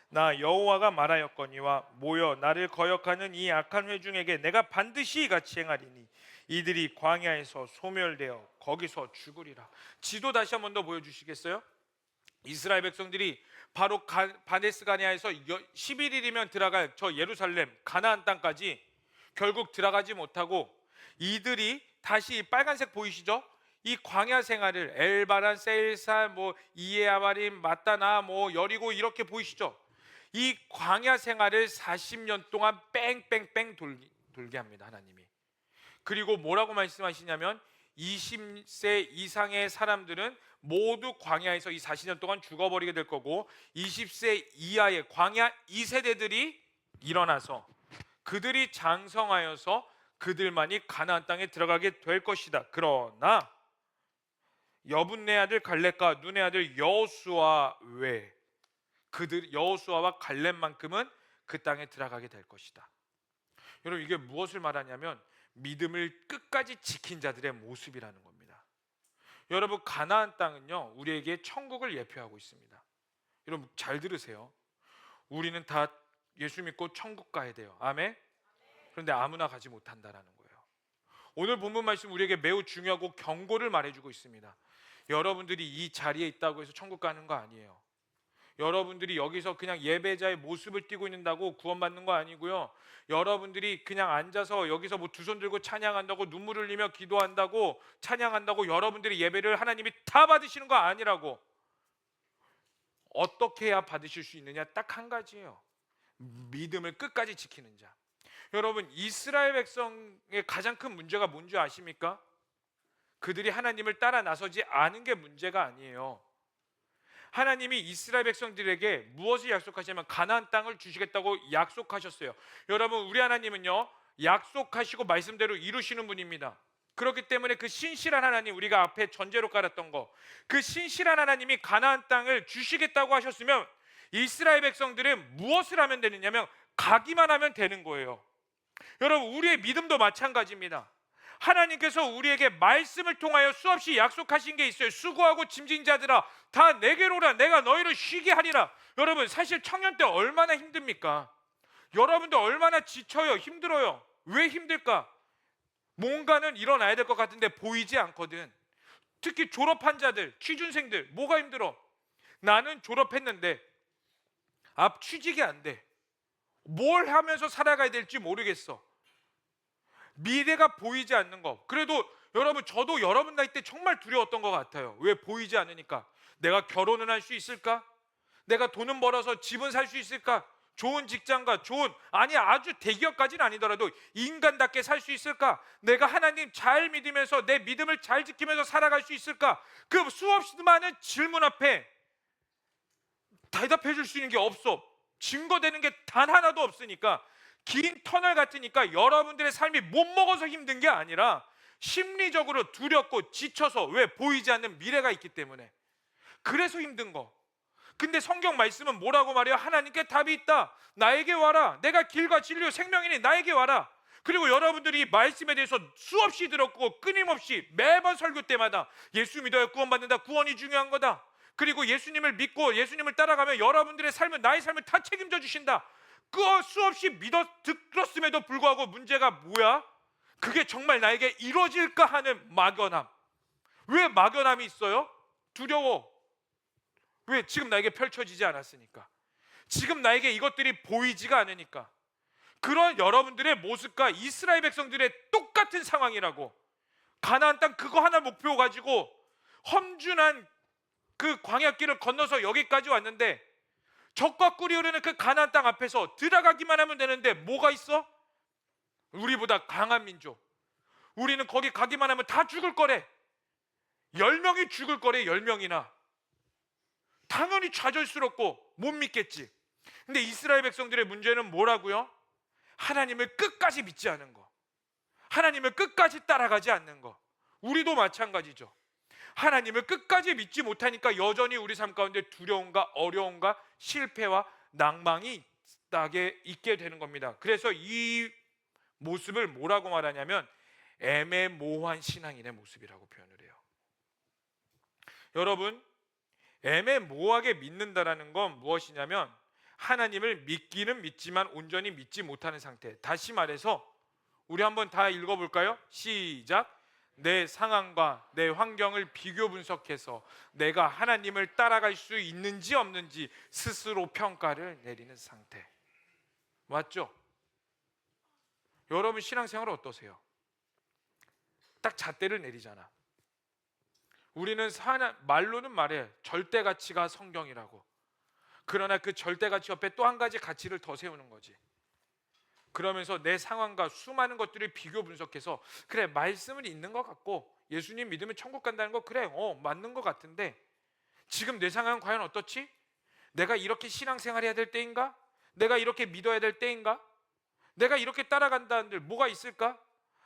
나 여호와가 말하였거니와 모여 나를 거역하는 이 악한 회중에게 내가 반드시 같이 행하리니 이들이 광야에서 소멸되어 거기서 죽으리라. 지도 다시 한 번 더 보여주시겠어요? 이스라엘 백성들이 바로 바데스 가네아에서 11일이면 들어갈 저 예루살렘 가나안 땅까지 결국 들어가지 못하고 이들이 다시 빨간색 보이시죠? 이 광야 생활을 엘바란, 세일사, 이에아바림, 마따나, 여리고 이렇게 보이시죠? 이 광야 생활을 40년 동안 뺑뺑뺑 돌게 합니다, 하나님이. 그리고 뭐라고 말씀하시냐면 20세 이상의 사람들은 모두 광야에서 이 40년 동안 죽어버리게 될 거고 20세 이하의 광야 2세대들이 일어나서 그들이 장성하여서 그들만이 가나안 땅에 들어가게 될 것이다. 그러나 여분네 아들 갈렙과 눈의 아들 여호수아 외 그들 여호수아와 갈렙만큼은 그 땅에 들어가게 될 것이다. 여러분, 이게 무엇을 말하냐면 믿음을 끝까지 지킨 자들의 모습이라는 겁니다. 여러분, 가나안 땅은요 우리에게 천국을 예표하고 있습니다. 여러분 잘 들으세요. 우리는 다 예수 믿고 천국 가야 돼요. 아멘. 그런데 아무나 가지 못한다라는 거예요. 오늘 본문 말씀 우리에게 매우 중요하고 경고를 말해주고 있습니다. 여러분들이 이 자리에 있다고 해서 천국 가는 거 아니에요. 여러분들이 여기서 그냥 예배자의 모습을 띠고 있는다고 구원받는 거 아니고요. 여러분들이 그냥 앉아서 여기서 두 손 들고 찬양한다고 눈물 흘리며 기도한다고 찬양한다고 여러분들이 예배를 하나님이 다 받으시는 거 아니라고. 어떻게 해야 받으실 수 있느냐? 딱 한 가지예요. 믿음을 끝까지 지키는 자. 여러분, 이스라엘 백성의 가장 큰 문제가 뭔지 아십니까? 그들이 하나님을 따라 나서지 않은 게 문제가 아니에요. 하나님이 이스라엘 백성들에게 무엇을 약속하시냐면 가나안 땅을 주시겠다고 약속하셨어요. 여러분, 우리 하나님은요 약속하시고 말씀대로 이루시는 분입니다. 그렇기 때문에 그 신실한 하나님, 우리가 앞에 전제로 깔았던 거, 그 신실한 하나님이 가나안 땅을 주시겠다고 하셨으면 이스라엘 백성들은 무엇을 하면 되느냐면 가기만 하면 되는 거예요. 여러분, 우리의 믿음도 마찬가지입니다. 하나님께서 우리에게 말씀을 통하여 수없이 약속하신 게 있어요. 수고하고 짐진 자들아 다 내게로 오라, 내가 너희를 쉬게 하리라. 여러분, 사실 청년 때 얼마나 힘듭니까? 여러분도 얼마나 지쳐요, 힘들어요. 왜 힘들까? 뭔가는 일어나야 될 것 같은데 보이지 않거든. 특히 졸업한 자들, 취준생들 뭐가 힘들어? 나는 졸업했는데 앞 취직이 안 돼. 뭘 하면서 살아가야 될지 모르겠어. 미래가 보이지 않는 거. 그래도 여러분, 저도 여러분 나이 때 정말 두려웠던 것 같아요. 왜? 보이지 않으니까. 내가 결혼은 할 수 있을까? 내가 돈은 벌어서 집은 살 수 있을까? 좋은 직장과 아주 대기업까지는 아니더라도 인간답게 살 수 있을까? 내가 하나님 잘 믿으면서 내 믿음을 잘 지키면서 살아갈 수 있을까? 그 수없이 많은 질문 앞에 대답해 줄 수 있는 게 없어. 증거되는 게 단 하나도 없으니까, 긴 터널 같으니까 여러분들의 삶이 못 먹어서 힘든 게 아니라 심리적으로 두렵고 지쳐서, 왜? 보이지 않는 미래가 있기 때문에. 그래서 힘든 거. 근데 성경 말씀은 뭐라고 말해요? 하나님께 답이 있다. 나에게 와라. 내가 길과 진리요 생명이니 나에게 와라. 그리고 여러분들이 이 말씀에 대해서 수없이 들었고 끊임없이 매번 설교 때마다 예수 믿어야 구원받는다, 구원이 중요한 거다, 그리고 예수님을 믿고 예수님을 따라가면 여러분들의 삶은, 나의 삶을 다 책임져 주신다. 그 수없이 들었음에도 불구하고 문제가 뭐야? 그게 정말 나에게 이루어질까 하는 막연함. 왜 막연함이 있어요? 두려워. 왜? 지금 나에게 펼쳐지지 않았으니까. 지금 나에게 이것들이 보이지가 않으니까. 그런 여러분들의 모습과 이스라엘 백성들의 똑같은 상황이라고. 가나안 땅 그거 하나 목표 가지고 험준한 그 광야길을 건너서 여기까지 왔는데, 적과 꿀이 흐르는 그 가나안 땅 앞에서 들어가기만 하면 되는데 뭐가 있어? 우리보다 강한 민족. 우리는 거기 가기만 하면 다 죽을 거래. 10명이 죽을 거래. 10명이나. 당연히 좌절스럽고 못 믿겠지. 근데 이스라엘 백성들의 문제는 뭐라고요? 하나님을 끝까지 믿지 않은 거. 하나님을 끝까지 따라가지 않는 거. 우리도 마찬가지죠. 하나님을 끝까지 믿지 못하니까 여전히 우리 삶 가운데 두려움과 어려움과 실패와 낭망이 있게 되는 겁니다. 그래서 이 모습을 뭐라고 말하냐면 애매모호한 신앙인의 모습이라고 표현을 해요. 여러분, 애매모호하게 믿는다라는 건 무엇이냐면 하나님을 믿기는 믿지만 온전히 믿지 못하는 상태. 다시 말해서 우리 한번 다 읽어볼까요? 시작. 내 상황과 내 환경을 비교 분석해서 내가 하나님을 따라갈 수 있는지 없는지 스스로 평가를 내리는 상태. 맞죠? 여러분 신앙생활 어떠세요? 딱 잣대를 내리잖아. 우리는 말로는 말해 절대 가치가 성경이라고. 그러나 그 절대 가치 옆에 또 한 가지 가치를 더 세우는 거지. 그러면서 내 상황과 수많은 것들을 비교 분석해서 그래, 말씀은 있는 것 같고 예수님 믿으면 천국 간다는 거 그래, 맞는 것 같은데 지금 내 상황은 과연 어떻지? 내가 이렇게 신앙생활 해야 될 때인가? 내가 이렇게 믿어야 될 때인가? 내가 이렇게 따라간다는 데 뭐가 있을까?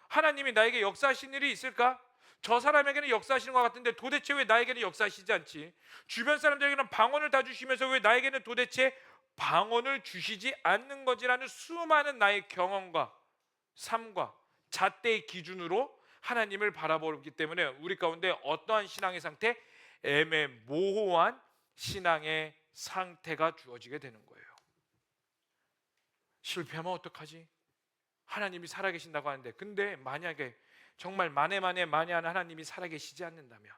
하나님이 나에게 역사하신 일이 있을까? 저 사람에게는 역사하시는 것 같은데 도대체 왜 나에게는 역사하시지 않지? 주변 사람들에게는 방언을 다 주시면서 왜 나에게는 도대체 방언을 주시지 않는 거지라는 수많은 나의 경험과 삶과 잣대의 기준으로 하나님을 바라보기 때문에 우리 가운데 어떠한 신앙의 상태? 애매모호한 신앙의 상태가 주어지게 되는 거예요. 실패하면 어떡하지? 하나님이 살아계신다고 하는데, 근데 만약에 정말 만에 하나님이 살아계시지 않는다면,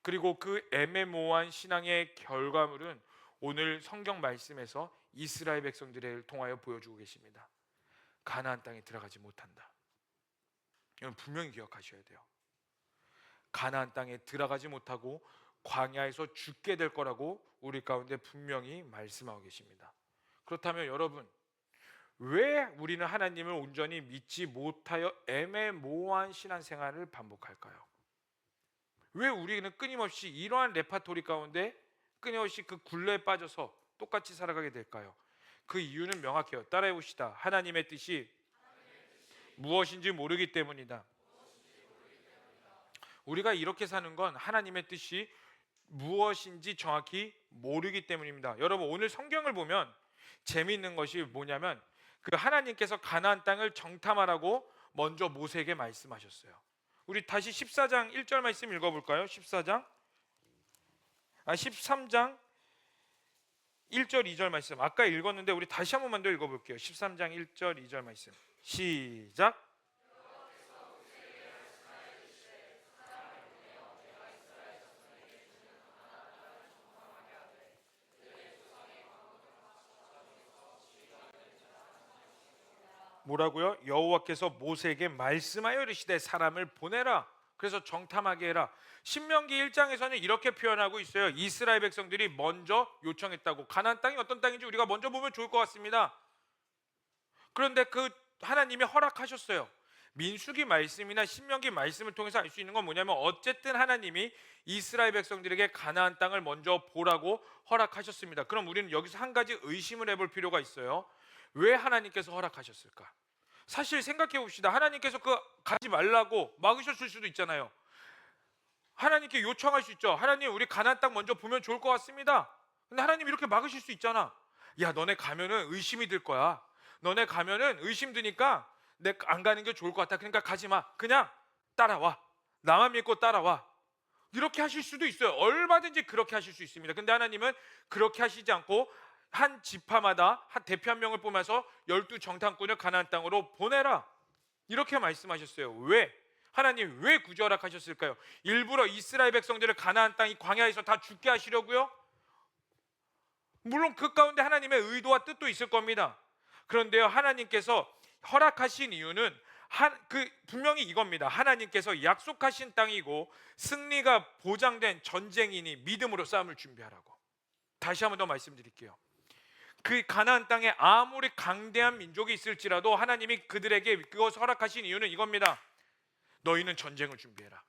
그리고 그 애매모호한 신앙의 결과물은 오늘 성경 말씀에서 이스라엘 백성들을 통하여 보여주고 계십니다. 가나안 땅에 들어가지 못한다. 이건 분명히 기억하셔야 돼요. 가나안 땅에 들어가지 못하고 광야에서 죽게 될 거라고 우리 가운데 분명히 말씀하고 계십니다. 그렇다면 여러분, 왜 우리는 하나님을 온전히 믿지 못하여 애매모호한 신앙생활을 반복할까요? 왜 우리는 끊임없이 이러한 레파토리 가운데 끊임없이 그 굴레에 빠져서 똑같이 살아가게 될까요? 그 이유는 명확해요. 따라해 봅시다. 하나님의 뜻이 무엇인지 모르기 때문이다. 우리가 이렇게 사는 건 하나님의 뜻이 무엇인지 정확히 모르기 때문입니다. 여러분, 오늘 성경을 보면 재미있는 것이 뭐냐면 그 하나님께서 가나안 땅을 정탐하라고 먼저 모세에게 말씀하셨어요. 우리 다시 14장 1절 말씀 읽어볼까요? 13장 1절 2절 말씀 아까 읽었는데 우리 다시 한 번만 더 읽어볼게요. 13장 1절 2절 말씀 시작. 뭐라고요? 여호와께서 모세에게 말씀하여 이르시되 사람을 보내라. 그래서 정탐하게 해라. 신명기 1장에서는 이렇게 표현하고 있어요. 이스라엘 백성들이 먼저 요청했다고. 가나안 땅이 어떤 땅인지 우리가 먼저 보면 좋을 것 같습니다. 그런데 그 하나님이 허락하셨어요. 민수기 말씀이나 신명기 말씀을 통해서 알 수 있는 건 뭐냐면 어쨌든 하나님이 이스라엘 백성들에게 가나안 땅을 먼저 보라고 허락하셨습니다. 그럼 우리는 여기서 한 가지 의심을 해볼 필요가 있어요. 왜 하나님께서 허락하셨을까? 사실 생각해 봅시다. 하나님께서 그 가지 말라고 막으셨을 수도 있잖아요. 하나님께 요청할 수 있죠. 하나님, 우리 가나안 땅 먼저 보면 좋을 것 같습니다. 근데 하나님 이렇게 막으실 수 있잖아. 야, 너네 가면은 의심이 들 거야. 너네 가면은 의심 드니까 내가 안 가는 게 좋을 것 같아. 그러니까 가지 마. 그냥 따라와. 나만 믿고 따라와. 이렇게 하실 수도 있어요. 얼마든지 그렇게 하실 수 있습니다. 근데 하나님은 그렇게 하시지 않고 한 지파마다 한 대표 한 명을 뽑아서 12 정탐꾼을 가나안 땅으로 보내라, 이렇게 말씀하셨어요. 왜? 하나님 왜 구주 허락하셨을까요? 일부러 이스라엘 백성들을 가나안 땅 이 광야에서 다 죽게 하시려고요? 물론 그 가운데 하나님의 의도와 뜻도 있을 겁니다. 그런데요, 하나님께서 허락하신 이유는 분명히 이겁니다. 하나님께서 약속하신 땅이고 승리가 보장된 전쟁이니 믿음으로 싸움을 준비하라고. 다시 한번 더 말씀드릴게요. 그 가나안 땅에 아무리 강대한 민족이 있을지라도 하나님이 그들에게 그것을 허락하신 이유는 이겁니다. 너희는 전쟁을 준비해라.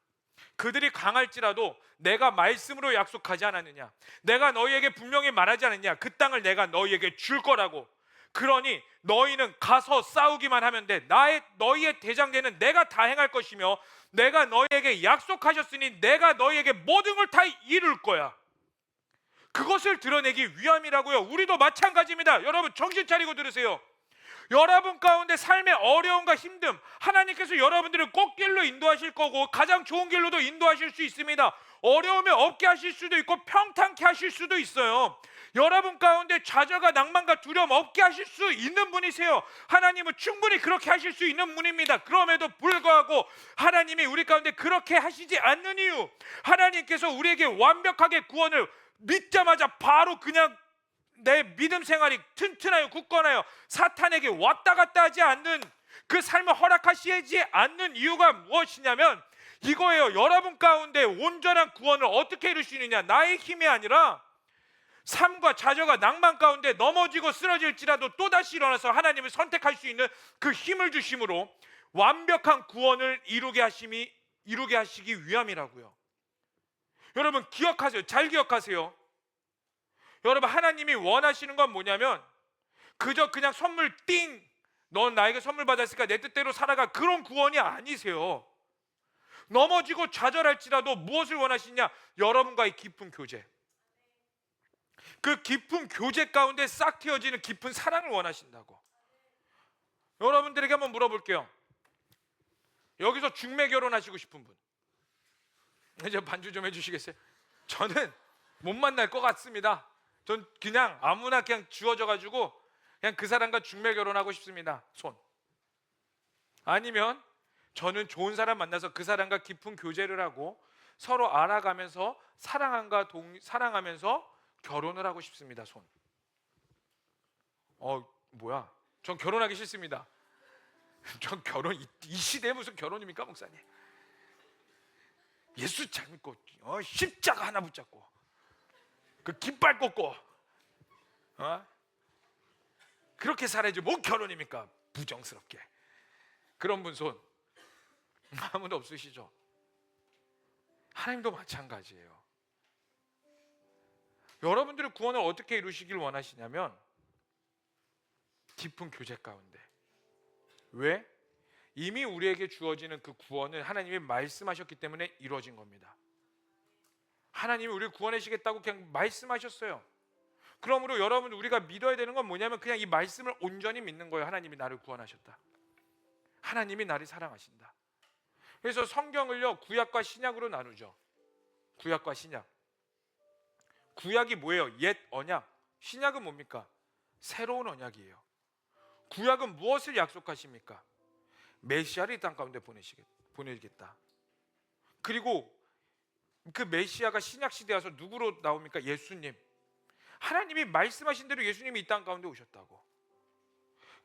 그들이 강할지라도 내가 말씀으로 약속하지 않았느냐, 내가 너희에게 분명히 말하지 않았느냐, 그 땅을 내가 너희에게 줄 거라고. 그러니 너희는 가서 싸우기만 하면 돼. 너희의 대장되는 내가 다 행할 것이며 내가 너희에게 약속하셨으니 내가 너희에게 모든 걸 다 이룰 거야. 그것을 드러내기 위함이라고요. 우리도 마찬가지입니다. 여러분 정신 차리고 들으세요. 여러분 가운데 삶의 어려움과 힘듦, 하나님께서 여러분들을 꽃길로 인도하실 거고 가장 좋은 길로도 인도하실 수 있습니다. 어려움이 없게 하실 수도 있고 평탄케 하실 수도 있어요. 여러분 가운데 좌절과 낭만과 두려움 없게 하실 수 있는 분이세요. 하나님은 충분히 그렇게 하실 수 있는 분입니다. 그럼에도 불구하고 하나님이 우리 가운데 그렇게 하시지 않는 이유, 하나님께서 우리에게 완벽하게 구원을 믿자마자 바로 그냥 내 믿음 생활이 튼튼하여 굳건하여 사탄에게 왔다 갔다 하지 않는 그 삶을 허락하시지 않는 이유가 무엇이냐면 이거예요. 여러분 가운데 온전한 구원을 어떻게 이룰 수 있느냐, 나의 힘이 아니라 삶과 좌절과 낭만 가운데 넘어지고 쓰러질지라도 또다시 일어나서 하나님을 선택할 수 있는 그 힘을 주심으로 완벽한 구원을 이루게 하시기 위함이라고요. 여러분 기억하세요. 잘 기억하세요. 여러분 하나님이 원하시는 건 뭐냐면 그저 그냥 선물 띵, 넌 나에게 선물 받았으니까 내 뜻대로 살아가, 그런 구원이 아니세요. 넘어지고 좌절할지라도 무엇을 원하시냐? 여러분과의 깊은 교제, 그 깊은 교제 가운데 싹 트여지는 깊은 사랑을 원하신다고. 여러분들에게 한번 물어볼게요. 여기서 중매 결혼하시고 싶은 분 이제 반주 좀 해주시겠어요? 저는 못 만날 것 같습니다. 전 그냥 아무나 그냥 주어져 가지고 그냥 그 사람과 중매 결혼하고 싶습니다. 손. 아니면 저는 좋은 사람 만나서 그 사람과 깊은 교제를 하고 서로 알아가면서 사랑하면서 결혼을 하고 싶습니다. 손. 뭐야? 전 결혼하기 싫습니다. 전 결혼 이 시대에 무슨 결혼입니까, 목사님? 예수 잘 믿고 십자가 하나 붙잡고 그 깃발 꽂고 그렇게 살아야지 뭐 결혼입니까? 부정스럽게. 그런 분 손. 아무도 없으시죠? 하나님도 마찬가지예요. 여러분들의 구원을 어떻게 이루시길 원하시냐면 깊은 교제 가운데. 왜? 이미 우리에게 주어지는 그 구원은 하나님이 말씀하셨기 때문에 이루어진 겁니다. 하나님이 우리를 구원하시겠다고 그냥 말씀하셨어요. 그러므로 여러분 우리가 믿어야 되는 건 뭐냐면 그냥 이 말씀을 온전히 믿는 거예요. 하나님이 나를 구원하셨다. 하나님이 나를 사랑하신다. 그래서 성경을요 구약과 신약으로 나누죠. 구약과 신약. 구약이 뭐예요? 옛 언약. 신약은 뭡니까? 새로운 언약이에요. 구약은 무엇을 약속하십니까? 메시아를 이 땅 가운데 보내겠다. 그리고 그 메시아가 신약 시대에 와서 누구로 나옵니까? 예수님. 하나님이 말씀하신 대로 예수님이 이 땅 가운데 오셨다고.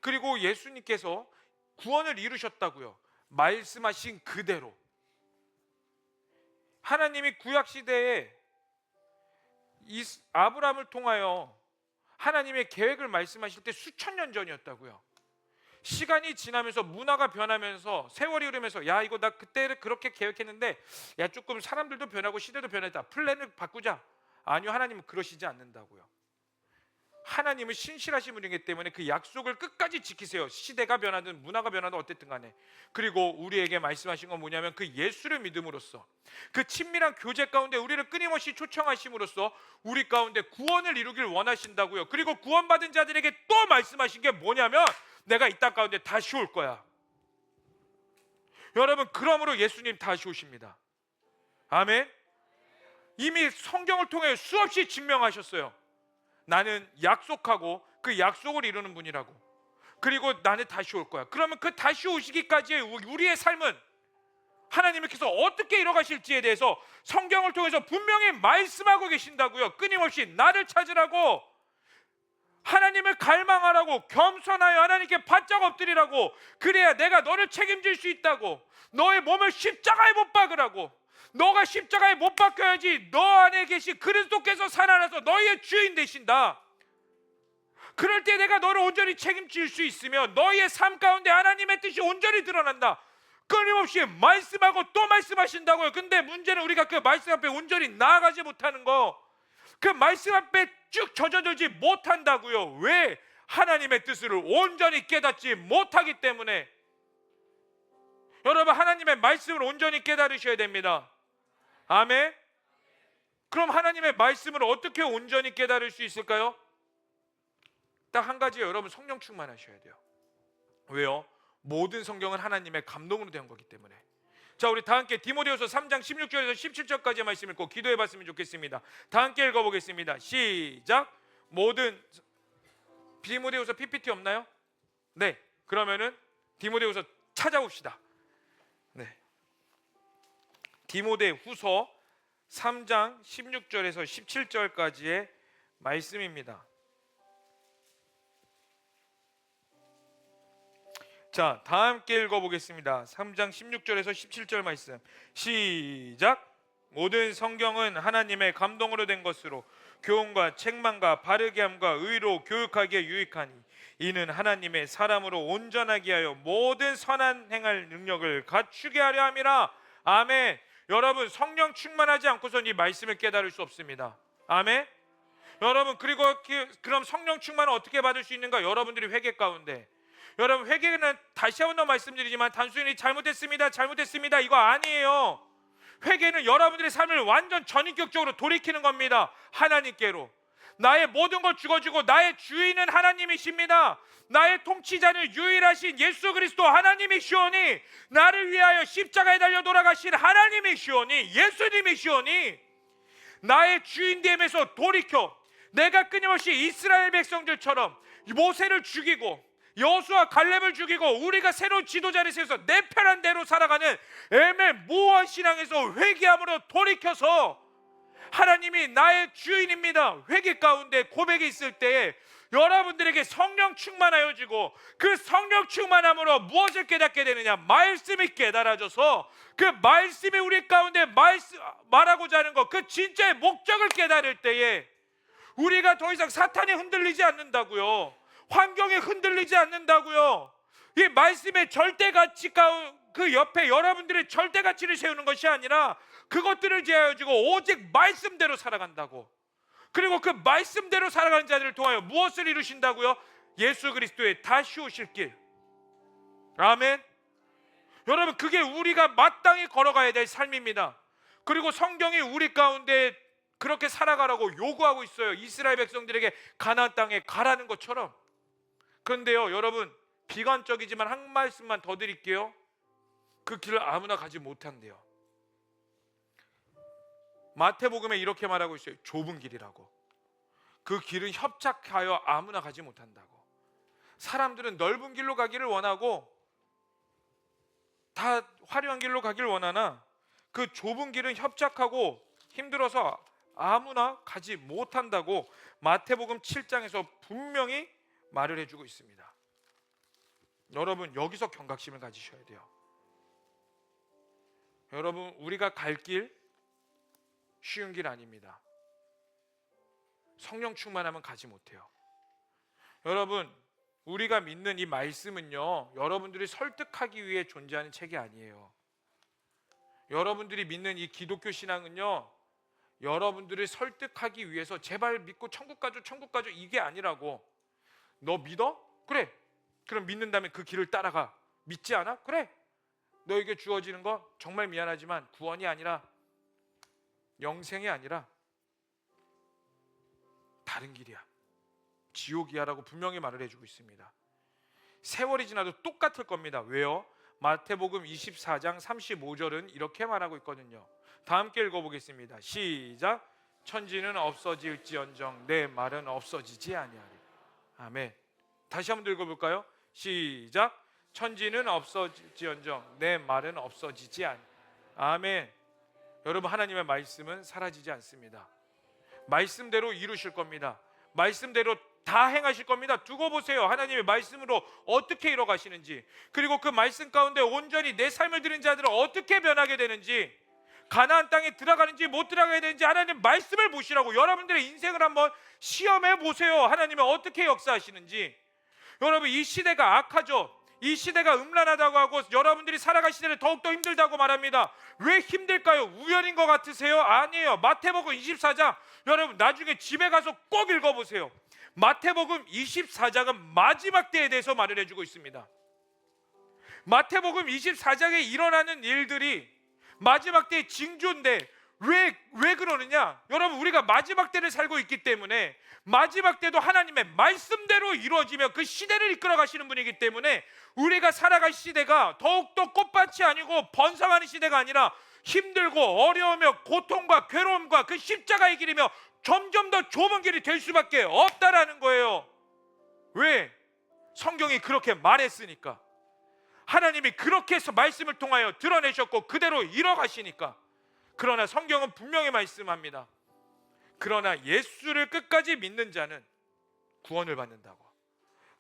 그리고 예수님께서 구원을 이루셨다고요. 말씀하신 그대로. 하나님이 구약 시대에 아브라함을 통하여 하나님의 계획을 말씀하실 때 수천 년 전이었다고요. 시간이 지나면서 문화가 변하면서 세월이 흐르면서 야 이거 나 그때 그렇게 계획했는데 야 조금 사람들도 변하고 시대도 변했다. 플랜을 바꾸자. 아니요, 하나님은 그러시지 않는다고요. 하나님은 신실하신 분이기 때문에 그 약속을 끝까지 지키세요. 시대가 변하든 문화가 변하든 어쨌든 간에. 그리고 우리에게 말씀하신 건 뭐냐면 그 예수를 믿음으로써 그 친밀한 교제 가운데 우리를 끊임없이 초청하심으로써 우리 가운데 구원을 이루길 원하신다고요. 그리고 구원받은 자들에게 또 말씀하신 게 뭐냐면 내가 이 땅 가운데 다시 올 거야. 여러분 그러므로 예수님 다시 오십니다. 아멘. 이미 성경을 통해 수없이 증명하셨어요. 나는 약속하고 그 약속을 이루는 분이라고. 그리고 나는 다시 올 거야. 그러면 그 다시 오시기까지의 우리의 삶은 하나님께서 어떻게 이뤄가실지에 대해서 성경을 통해서 분명히 말씀하고 계신다고요. 끊임없이 나를 찾으라고, 하나님을 갈망하라고, 겸손하여 하나님께 바짝 엎드리라고, 그래야 내가 너를 책임질 수 있다고, 너의 몸을 십자가에 못 박으라고, 너가 십자가에 못 박혀야지 너 안에 계신 그리스도께서 살아나서 너희의 주인 되신다. 그럴 때 내가 너를 온전히 책임질 수 있으며 너희의 삶 가운데 하나님의 뜻이 온전히 드러난다. 끊임없이 말씀하고 또 말씀하신다고요. 근데 문제는 우리가 그 말씀 앞에 온전히 나아가지 못하는 거, 그 말씀 앞에 쭉 젖어들지 못한다고요. 왜? 하나님의 뜻을 온전히 깨닫지 못하기 때문에. 여러분, 하나님의 말씀을 온전히 깨달으셔야 됩니다. 아멘. 그럼 하나님의 말씀을 어떻게 온전히 깨달을 수 있을까요? 딱 한 가지예요. 여러분, 성령 충만하셔야 돼요. 왜요? 모든 성경은 하나님의 감동으로 된 거기 때문에. 자, 우리 다 함께 디모데후서 3장 16절에서 17절까지 말씀 읽고 기도해 봤으면 좋겠습니다. 다 함께 읽어보겠습니다. 시작. 모든 디모데후서 PPT 없나요? 네, 그러면은 디모데후서 찾아봅시다. 네, 디모데후서 3장 16절에서 17절까지의 말씀입니다. 자, 다 함께 읽어보겠습니다. 3장 16절에서 17절 말씀 시작. 모든 성경은 하나님의 감동으로 된 것으로 교훈과 책망과 바르게 함과 의로 교육하기에 유익하니 이는 하나님의 사람으로 온전하게 하여 모든 선한 행할 능력을 갖추게 하려 함이라. 아멘. 여러분, 성령 충만하지 않고선 이 말씀을 깨달을 수 없습니다. 아멘. 여러분, 그리고 그럼 성령 충만은 어떻게 받을 수 있는가? 여러분들이 회개 가운데, 여러분, 회개는 다시 한 번 더 말씀드리지만 단순히 잘못했습니다 이거 아니에요. 회개는 여러분들의 삶을 완전 전인격적으로 돌이키는 겁니다. 하나님께로. 나의 모든 걸 죽어주고 나의 주인은 하나님이십니다. 나의 통치자는 유일하신 예수 그리스도 하나님이시오니, 나를 위하여 십자가에 달려 돌아가신 하나님이시오니, 예수님이시오니, 나의 주인됨에서 돌이켜 내가 끊임없이 이스라엘 백성들처럼 모세를 죽이고 여호수아 갈렙을 죽이고 우리가 새로운 지도자를 세워서 내 편한 대로 살아가는 애매모호한 신앙에서 회개함으로 돌이켜서 하나님이 나의 주인입니다, 회개 가운데 고백이 있을 때에 여러분들에게 성령 충만하여지고, 그 성령 충만함으로 무엇을 깨닫게 되느냐? 말씀이 깨달아져서 그 말씀이 우리 가운데 말하고자 하는 것, 그 진짜의 목적을 깨달을 때에 우리가 더 이상 사탄에 흔들리지 않는다고요. 환경에 흔들리지 않는다고요. 이 말씀의 절대 가치가 그 옆에 여러분들의 절대 가치를 세우는 것이 아니라 그것들을 제하여지고 오직 말씀대로 살아간다고. 그리고 그 말씀대로 살아가는 자들을 통하여 무엇을 이루신다고요? 예수 그리스도의 다시 오실 길. 아멘. 여러분, 그게 우리가 마땅히 걸어가야 될 삶입니다. 그리고 성경이 우리 가운데 그렇게 살아가라고 요구하고 있어요. 이스라엘 백성들에게 가나안 땅에 가라는 것처럼. 그런데요, 여러분, 비관적이지만 한 말씀만 더 드릴게요. 그 길을 아무나 가지 못한대요. 마태복음에 이렇게 말하고 있어요. 좁은 길이라고. 그 길은 협착하여 아무나 가지 못한다고. 사람들은 넓은 길로 가기를 원하고 다 화려한 길로 가기를 원하나 그 좁은 길은 협착하고 힘들어서 아무나 가지 못한다고 마태복음 7장에서 분명히 말을 해주고 있습니다. 여러분, 여기서 경각심을 가지셔야 돼요. 여러분, 우리가 갈 길 쉬운 길 아닙니다. 성령 충만하면 가지 못해요. 여러분, 우리가 믿는 이 말씀은요, 여러분들이 설득하기 위해 존재하는 책이 아니에요. 여러분들이 믿는 이 기독교 신앙은요, 여러분들을 설득하기 위해서 제발 믿고 천국 가줘 이게 아니라고. 너 믿어? 그래. 그럼 믿는다면 그 길을 따라가. 믿지 않아? 그래. 너에게 주어지는 거 정말 미안하지만 구원이 아니라, 영생이 아니라 다른 길이야, 지옥이야 라고 분명히 말을 해주고 있습니다. 세월이 지나도 똑같을 겁니다. 왜요? 마태복음 24장 35절은 이렇게 말하고 있거든요. 다 함께 읽어보겠습니다. 시작. 천지는 없어질지언정 내 말은 없어지지 아니하리. 아멘. 다시 한번 읽어볼까요? 시작. 천지는 없어질지언정 내 말은 없어지지 아니하리. 아멘. 여러분, 하나님의 말씀은 사라지지 않습니다. 말씀대로 이루실 겁니다. 말씀대로 다 행하실 겁니다. 두고 보세요. 하나님의 말씀으로 어떻게 이뤄가시는지, 그리고 그 말씀 가운데 온전히 내 삶을 드린 자들은 어떻게 변하게 되는지, 가나안 땅에 들어가는지 못 들어가게 되는지 하나님 말씀을 보시라고. 여러분들의 인생을 한번 시험해 보세요. 하나님은 어떻게 역사하시는지. 여러분, 이 시대가 악하죠. 이 시대가 음란하다고 하고 여러분들이 살아갈 시대는 더욱더 힘들다고 말합니다. 왜 힘들까요? 우연인 것 같으세요? 아니에요. 마태복음 24장 여러분 나중에 집에 가서 꼭 읽어보세요. 마태복음 24장은 마지막 때에 대해서 말을 해주고 있습니다. 마태복음 24장에 일어나는 일들이 마지막 때의 징조인데 왜 그러느냐? 여러분, 우리가 마지막 때를 살고 있기 때문에 마지막 때도 하나님의 말씀대로 이루어지며 그 시대를 이끌어 가시는 분이기 때문에 우리가 살아갈 시대가 더욱더 꽃밭이 아니고 번성하는 시대가 아니라 힘들고 어려우며 고통과 괴로움과 그 십자가의 길이며 점점 더 좁은 길이 될 수밖에 없다라는 거예요. 왜? 성경이 그렇게 말했으니까. 하나님이 그렇게 해서 말씀을 통하여 드러내셨고 그대로 이뤄가시니까. 그러나 성경은 분명히 말씀합니다. 그러나 예수를 끝까지 믿는 자는 구원을 받는다고.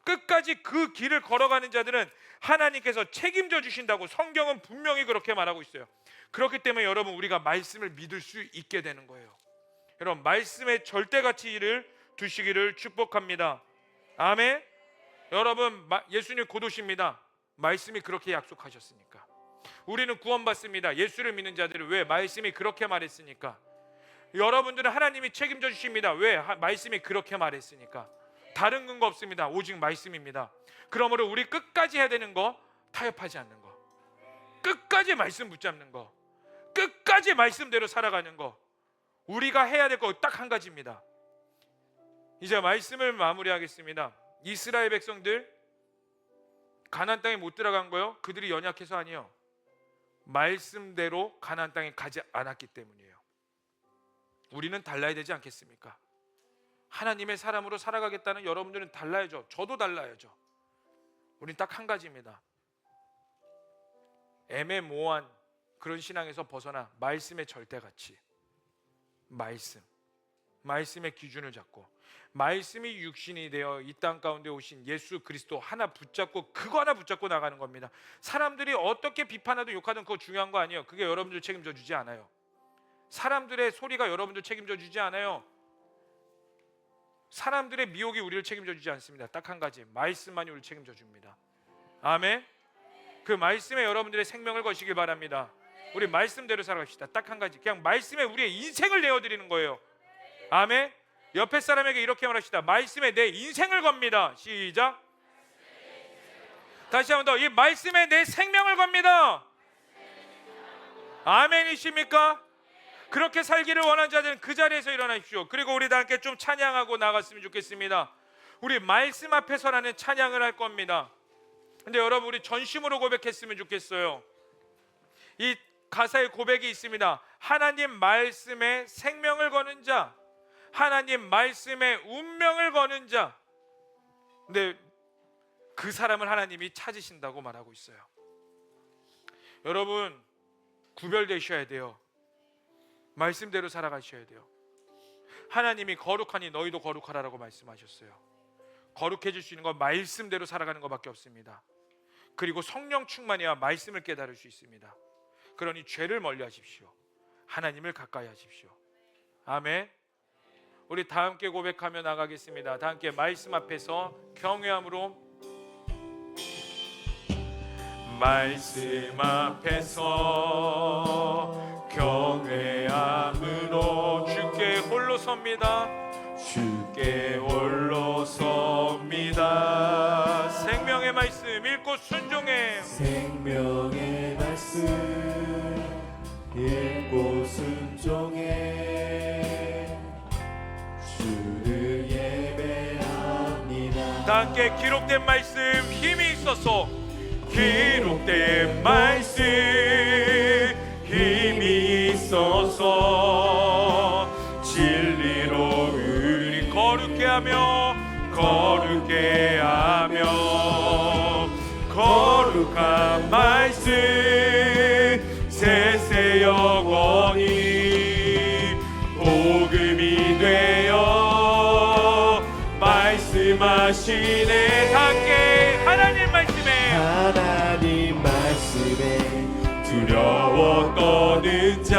끝까지 그 길을 걸어가는 자들은 하나님께서 책임져 주신다고 성경은 분명히 그렇게 말하고 있어요. 그렇기 때문에 여러분, 우리가 말씀을 믿을 수 있게 되는 거예요. 여러분, 말씀의 절대가치를 두시기를 축복합니다. 아멘. 여러분, 예수님 곧 오십니다. 말씀이 그렇게 약속하셨으니까. 우리는 구원받습니다. 예수를 믿는 자들은. 왜? 말씀이 그렇게 말했으니까. 여러분들은 하나님이 책임져 주십니다. 왜? 말씀이 그렇게 말했으니까. 다른 근거 없습니다. 오직 말씀입니다. 그러므로 우리 끝까지 해야 되는 거, 타협하지 않는 거, 끝까지 말씀 붙잡는 거, 끝까지 말씀대로 살아가는 거, 우리가 해야 될 거 딱 한 가지입니다. 이제 말씀을 마무리하겠습니다. 이스라엘 백성들 가나안 땅에 못 들어간 거요? 그들이 연약해서 아니에요. 말씀대로 가나안 땅에 가지 않았기 때문이에요. 우리는 달라야 되지 않겠습니까? 하나님의 사람으로 살아가겠다는 여러분들은 달라야죠. 저도 달라야죠. 우린 딱 한 가지입니다. 애매모호한 그런 신앙에서 벗어나 말씀의 절대가치, 말씀의 기준을 잡고 말씀이 육신이 되어 이 땅 가운데 오신 예수 그리스도 하나 붙잡고, 그거 하나 붙잡고 나가는 겁니다. 사람들이 어떻게 비판하든 욕하든 그거 중요한 거 아니에요. 그게 여러분들 책임져 주지 않아요. 사람들의 소리가 여러분들 책임져 주지 않아요. 사람들의 미혹이 우리를 책임져 주지 않습니다. 딱 한 가지, 말씀만이 우리를 책임져 줍니다. 아멘. 그 말씀에 여러분들의 생명을 거시길 바랍니다. 우리 말씀대로 살아갑시다. 딱 한 가지, 그냥 말씀에 우리의 인생을 내어드리는 거예요. 아멘. 옆에 사람에게 이렇게 말합시다. 말씀에 내 인생을 겁니다. 시작. 다시 한 번 더. 이 말씀에 내 생명을 겁니다. 아멘이십니까? 그렇게 살기를 원하는 자들은 그 자리에서 일어나십시오. 그리고 우리 다 함께 좀 찬양하고 나갔으면 좋겠습니다. 우리 말씀 앞에서라는 찬양을 할 겁니다. 근데 여러분, 우리 전심으로 고백했으면 좋겠어요. 이 가사의 고백이 있습니다. 하나님 말씀에 생명을 거는 자, 하나님 말씀에 운명을 거는 자. 근데 그 사람을 하나님이 찾으신다고 말하고 있어요. 여러분, 구별되셔야 돼요. 말씀대로 살아가셔야 돼요. 하나님이 거룩하니 너희도 거룩하라라고 말씀하셨어요. 거룩해질 수 있는 건 말씀대로 살아가는 것밖에 없습니다. 그리고 성령 충만해야 말씀을 깨달을 수 있습니다. 그러니 죄를 멀리 하십시오. 하나님을 가까이 하십시오. 아멘. 우리 다 함께 고백하며 나가겠습니다. 다 함께 말씀 앞에서 경외함으로, 말씀 앞에서 경외함으로 주께 홀로 섭니다. 주께 홀로 섭니다. 생명의 말씀 읽고 순종해. 생명의 말씀 읽고 순종해. 주를 예배합니다. 다 함께 기록된 말씀 힘이 있어서 기록된 말씀 힘이 있어서 진리로 우리 거룩게 하며 거룩한 말씀 세세 영원히 복음이 되어 말씀하시네. 함께 하나님 말씀에 두려워 떠는 자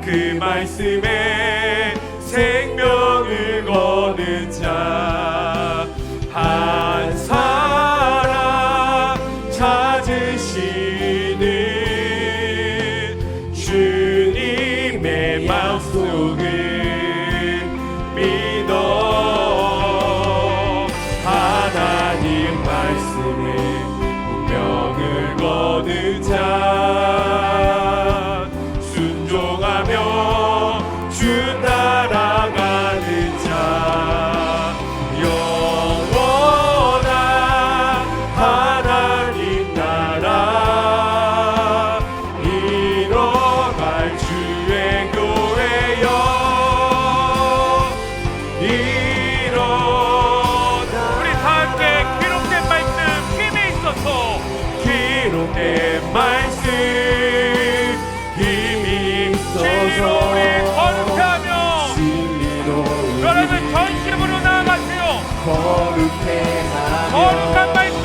그 말씀에 생명을 거는 자 한 사람 찾으시는 주님의 마음속을 믿어 하나님 말씀에 운명을 거는 자 순종하며 주 따라가는 자 영원한 하나님 나라 이뤄갈 주의 교회여 우리 다 함께 기록된 말씀 힘이 있어서 기록된 말씀 힘이 있어서 거룩하며 여러분 전심으로 나아가세요. 거룩한 말씀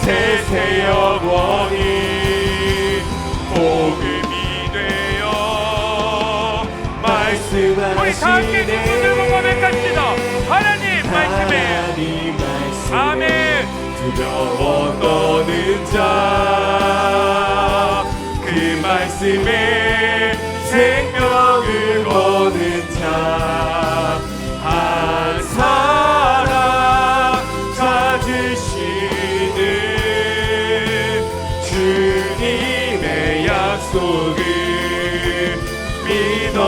세세 영원히 복음이 되어 말씀하시네. 우리 다 함께 두 손 들고 고백합시다. 하나님 말씀에 아멘. 두려워 떠는 자 그 말씀에 생명을 거는 자 한 사람 찾으시는 주님의 약속을 믿어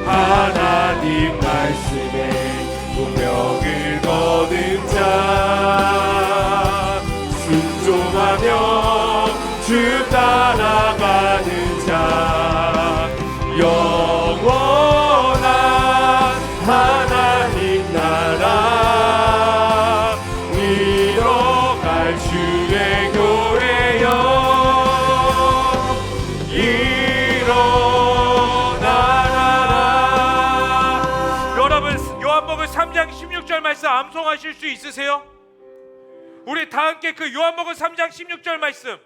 하나님 말씀에 운명을 거는 자 순종하며 주 따라가는 자 영원한 하나님 나라 이뤄갈 주의 교회여 일어나라. 여러분 요한복음 3장 16절 말씀 암송하실 수 있으세요? 우리 다 함께 그 요한복음 3장 16절 말씀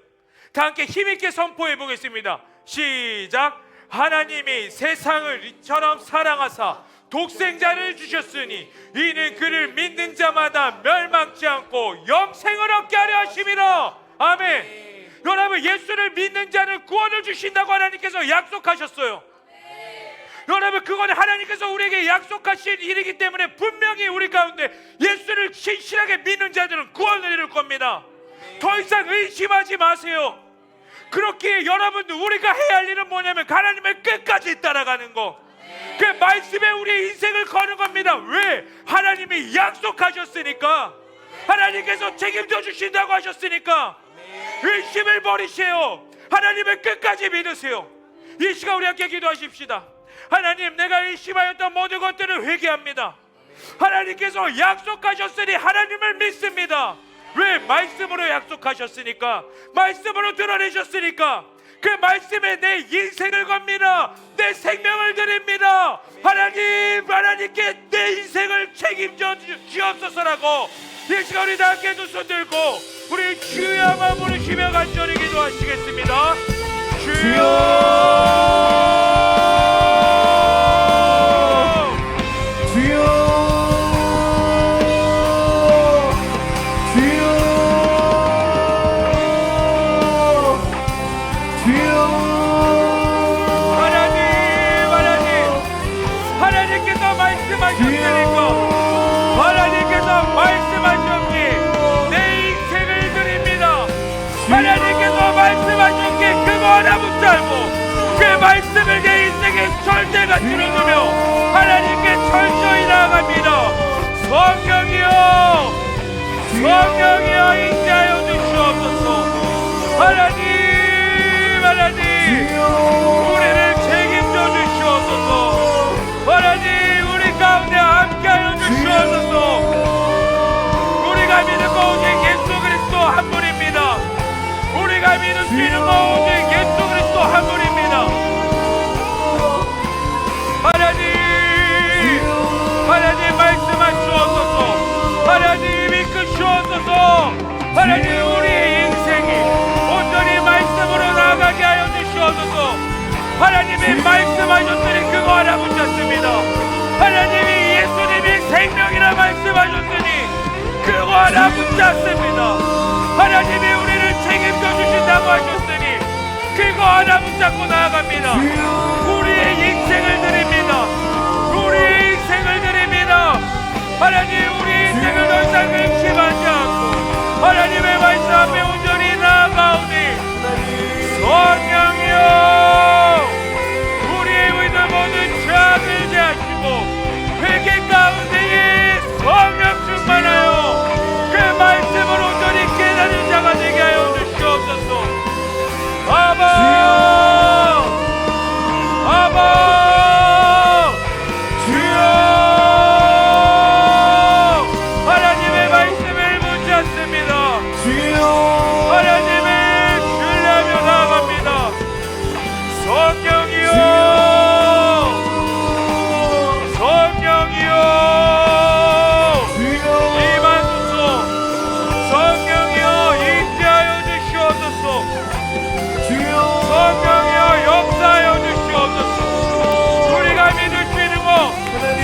다 함께 힘있게 선포해 보겠습니다. 시작. 하나님이 세상을 이처럼 사랑하사 독생자를 주셨으니 이는 그를 믿는 자마다 멸망치 않고 영생을 얻게 하려 하심이라. 아멘. 여러분 예수를 믿는 자는 구원을 주신다고 하나님께서 약속하셨어요. 여러분 그건 하나님께서 우리에게 약속하신 일이기 때문에 분명히 우리 가운데 예수를 신실하게 믿는 자들은 구원을 이룰 겁니다. 더 이상 의심하지 마세요. 그렇기에 여러분들 우리가 해야 할 일은 뭐냐면 하나님을 끝까지 따라가는 거. 그 말씀에 우리의 인생을 거는 겁니다. 왜? 하나님이 약속하셨으니까. 하나님께서 책임져 주신다고 하셨으니까. 의심을 버리세요. 하나님을 끝까지 믿으세요. 이 시간 우리 함께 기도하십시다. 하나님 내가 의심하였던 모든 것들을 회개합니다. 하나님께서 약속하셨으니 하나님을 믿습니다. 왜? 말씀으로 약속하셨으니까. 말씀으로 드러내셨으니까. 그 말씀에 내 인생을 겁니다. 내 생명을 드립니다. 하나님께 내 인생을 책임져 주옵소서라고 이 시간 우리 다 함께 두 손 들고 우리 주의 이름으로 부르시며 간절히 기도하시겠습니다. 주여 하나님께서 말씀하셨기에 그거 하나 붙잡고 그 말씀을 내 인생의 절대가치로 두며 하나님께 나아갑니다. 성령이여, 성령이여 인자하여 주시옵소서. 하나님, 하나님, 우리를 책임져 주시옵소서. 하나님, 우리 가운데 함께하여 주시옵소서. 우리가 믿는 거 오직 예수 그리스도 한 분입니다. 우리가 믿을 수 있는 거 오직 예수 그리스도 한 분입니다. 하나님, 하나님 말씀하시옵소서. 하나님 이끄시옵소서. 하나님 우리의 인생이 온전히 말씀으로 나아가게 하여 주시옵소서. 하나님이 말씀하셨으니 그거 하나 붙잡습니다. 하나님이 예수님이 생명이라 말씀하셨으니 그거 하나 붙잡습니다. 하나님이 우리를 책임져 주신다고 하셨으니 그거 하나 붙잡고 나아갑니다. 우리의 인생을 드립니다. 우리의 인생을 드립니다. 하나님 우리의 인생을 더 이상 의심하지 않고 하나님의 말씀 앞에 온전히 나아가오니 성령이여 우리의 의도 모든 죄악을 제하시고 회개 가운데에 성령 충만하여 그 말씀을 온전히 깨닫는 자가 되게 하여 주시옵소서. 아바, 아바, 주여, 하나님의 말씀을 붙잡습니다. 주여, 하나님을 신뢰하며 나아갑니다. 성령이여, 성령이여, 임하소서. 성령이여 인자하여 주시옵소서. 성령이여 역사하여 주시옵소서. 우리가 믿을 수 있는 것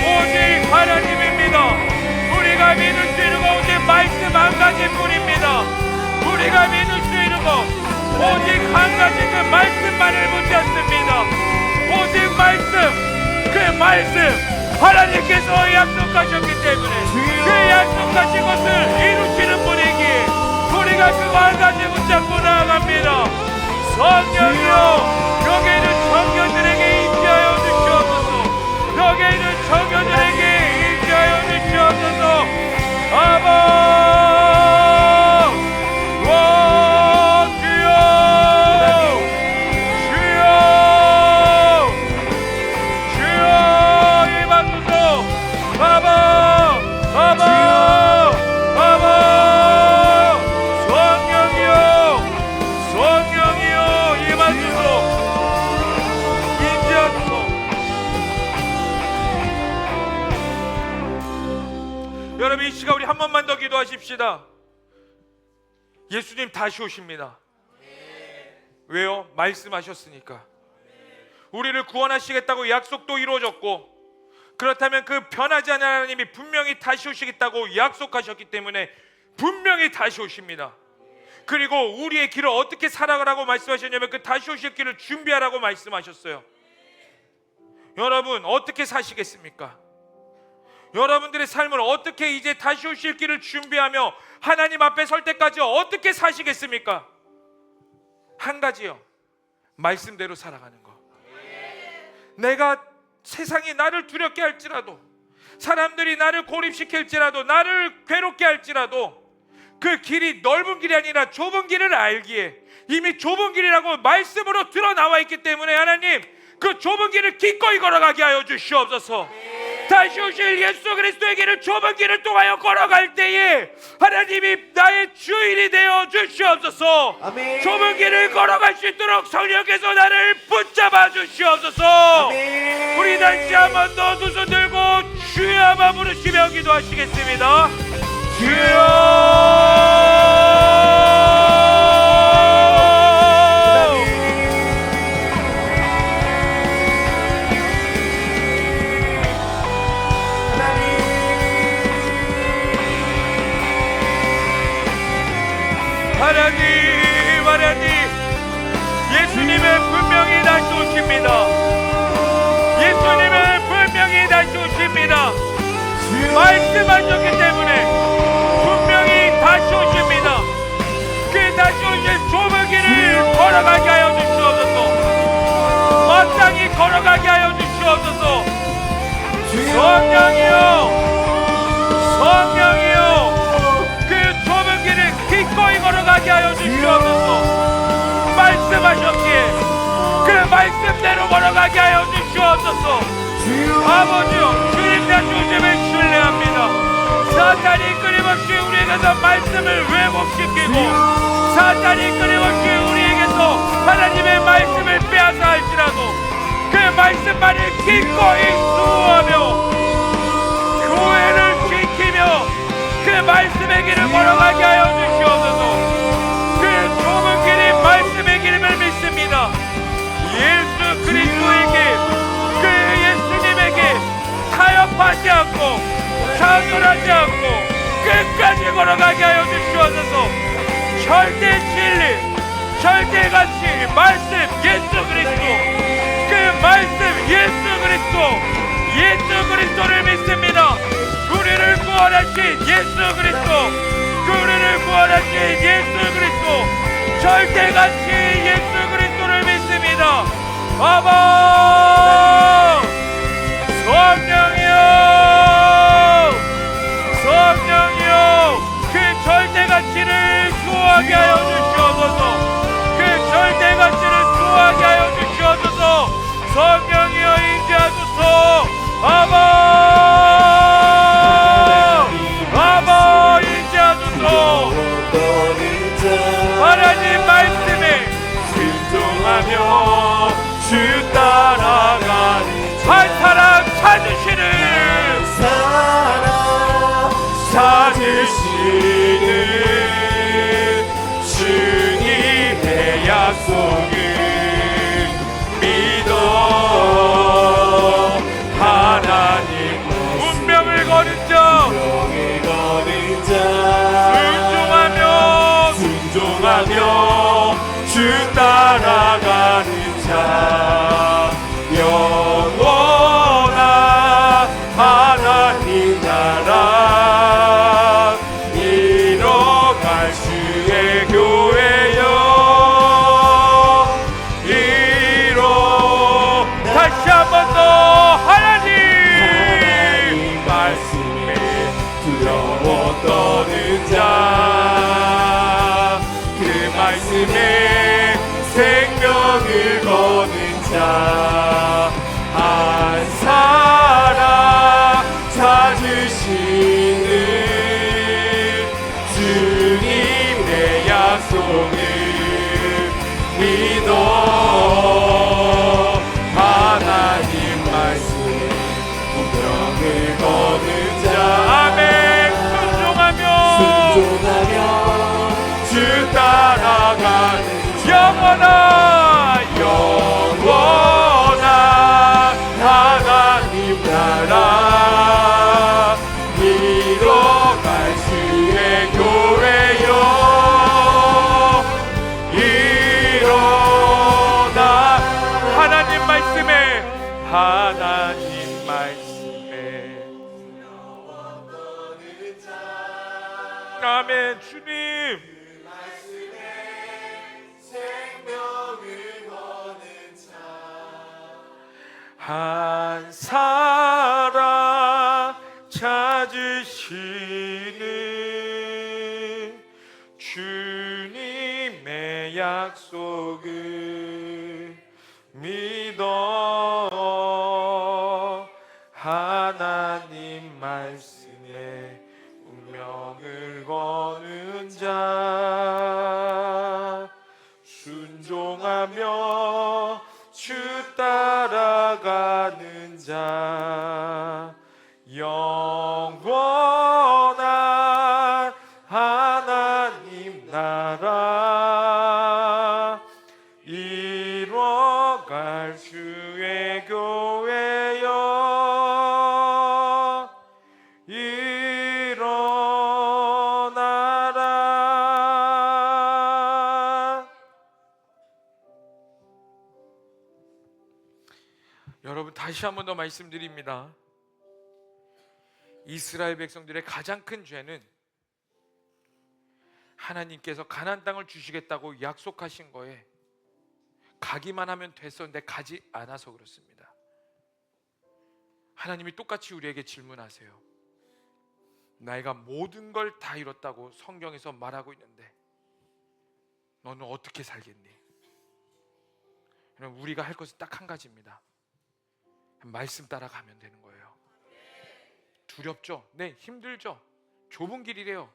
오직 하나님입니다. 우리가 믿을 수 있는 것 오직 말씀 한 가지뿐입니다. 우리가 믿을 수 있는 것 오직 한 가지 그 말씀만을 붙잡습니다. 오직 말씀, 그 말씀 하나님께서 약속하셨기 때문에 그 약속하신 것을 이루시는 분이기에 우리가 그거 한 가지 붙잡고 나아갑니다. 성령이여 여기 있는 청년들에게 인자하여 주시옵소서. 여기 있는 청년들에게 인자하여 주시옵소서. 아바 와 주여 주여 주여 임하소서. 아바 아바 아바 성령이여 성령이여 임하소서. 인자하소서. 여러분 이 시간 우리 한 번만 더 기도하십시다. 예수님 다시 오십니다. 왜요? 말씀하셨으니까. 우리를 구원하시겠다고 약속도 이루어졌고 그렇다면 그 변하지 않는 하나님이 분명히 다시 오시겠다고 약속하셨기 때문에 분명히 다시 오십니다. 그리고 우리의 길을 어떻게 살아가라고 말씀하셨냐면 그 다시 오실 길을 준비하라고 말씀하셨어요. 여러분 어떻게 사시겠습니까? 여러분들의 삶을 어떻게 이제 다시 오실 길을 준비하며 하나님 앞에 설 때까지 어떻게 사시겠습니까? 한 가지요. 말씀대로 살아가는 거. 내가 세상이 나를 두렵게 할지라도 사람들이 나를 고립시킬지라도 나를 괴롭게 할지라도 그 길이 넓은 길이 아니라 좁은 길을 알기에 이미 좁은 길이라고 말씀으로 드러나와 있기 때문에 하나님 그 좁은 길을 기꺼이 걸어가게 하여 주시옵소서. 다시 오실 예수 그리스도의 길을 좁은 길을 통하여 걸어갈 때에 하나님이 나의 주인이 되어 주시옵소서. 아멘. 좁은 길을 걸어갈 수 있도록 성령께서 나를 붙잡아 주시옵소서. 아멘. 우리 다시 한 번 더 두 손 들고 주여만 부르시며 기도하시겠습니다. 주여 하나님 하나님 예수님은 분명히 다시 오십니다. 예수님은 분명히 다시 오십니다. 말씀하셨기 때문에 분명히 다시 오십니다. 그 다시 오실 좁은 길을 걸어가게 하여 주시옵소서. 마땅히 걸어가게 하여 주시옵소서. 성령이여 걸어가게 하여 주시옵소서. 아버지요, 주님의 중심을 신뢰합니다. 사탄이 끊임없이 우리에게서 말씀을 왜곡시키고 사탄이 끊임없이 우리에게서 하나님의 말씀을 빼앗아 할지라도 그 말씀만을 기꺼이 수호하며 교회를 지키며 그 말씀의 길을 걸어가게 하여 주시옵소서. 그 좁은 길이 말씀의 길임을 믿습니다. 예수 그리스도에게 그 예수님에게 타협하지 않고 좌절하지 않고 끝까지 걸어가게 하여 주시옵소서. 절대 진리, 절대 가치 말씀 예수 그리스도, 그 말씀 예수 그리스도를 믿습니다. 우리를 구원하신 예수 그리스도, 우리를 구원하신 예수 그리스도, 절대 가치 예수 그리스도를 믿습니다. 아바 성령이여, 성령이여, 그 절대 가치를 수호하게 하여 주시옵소서. 그 절대 가치를 수호하게 하여 주시옵소서. 성령이여 인자하소서. 아바 인자하소서. 하나님 말씀에 순종하며 주 따라가는 한 사람 찾으시는 주님의 약속을 믿어 하나님 운명을 거는 자 순종하며 주 따라가는 자 영원한 하나님 나라 이뤄갈 주의 교회여 다시 한 번 더 하나님 말씀에 두려워 떠는 자 그 말씀에 생명을 거는 자 한 사람 찾으시는 주님의 약속을 믿어 하나님 말씀 운명을 거는 자 아멘. 순종하며 주 따라가는 영원한 하나님 나라 이뤄갈 주의 교회여 일어나 하나님 말씀에 아멘. 주님 한 사람 찾으시는 주님의 약속을 믿어 하나님 말씀에 운명을 거는 자 순종하며 주 따라가는 자 영원한 하나님 나라 이뤄갈 주의 교회여 일어나라. 여러분 다시 한 번 더 말씀드립니다. 이스라엘 백성들의 가장 큰 죄는 하나님께서 가나안 땅을 주시겠다고 약속하신 거에 가기만 하면 됐었는데 가지 않아서 그렇습니다. 하나님이 똑같이 우리에게 질문하세요. 내가 모든 걸 다 이뤘다고 성경에서 말하고 있는데 너는 어떻게 살겠니? 우리가 할 것은 딱 한 가지입니다. 말씀 따라가면 되는 거예요. 두렵죠? 네, 힘들죠? 좁은 길이래요.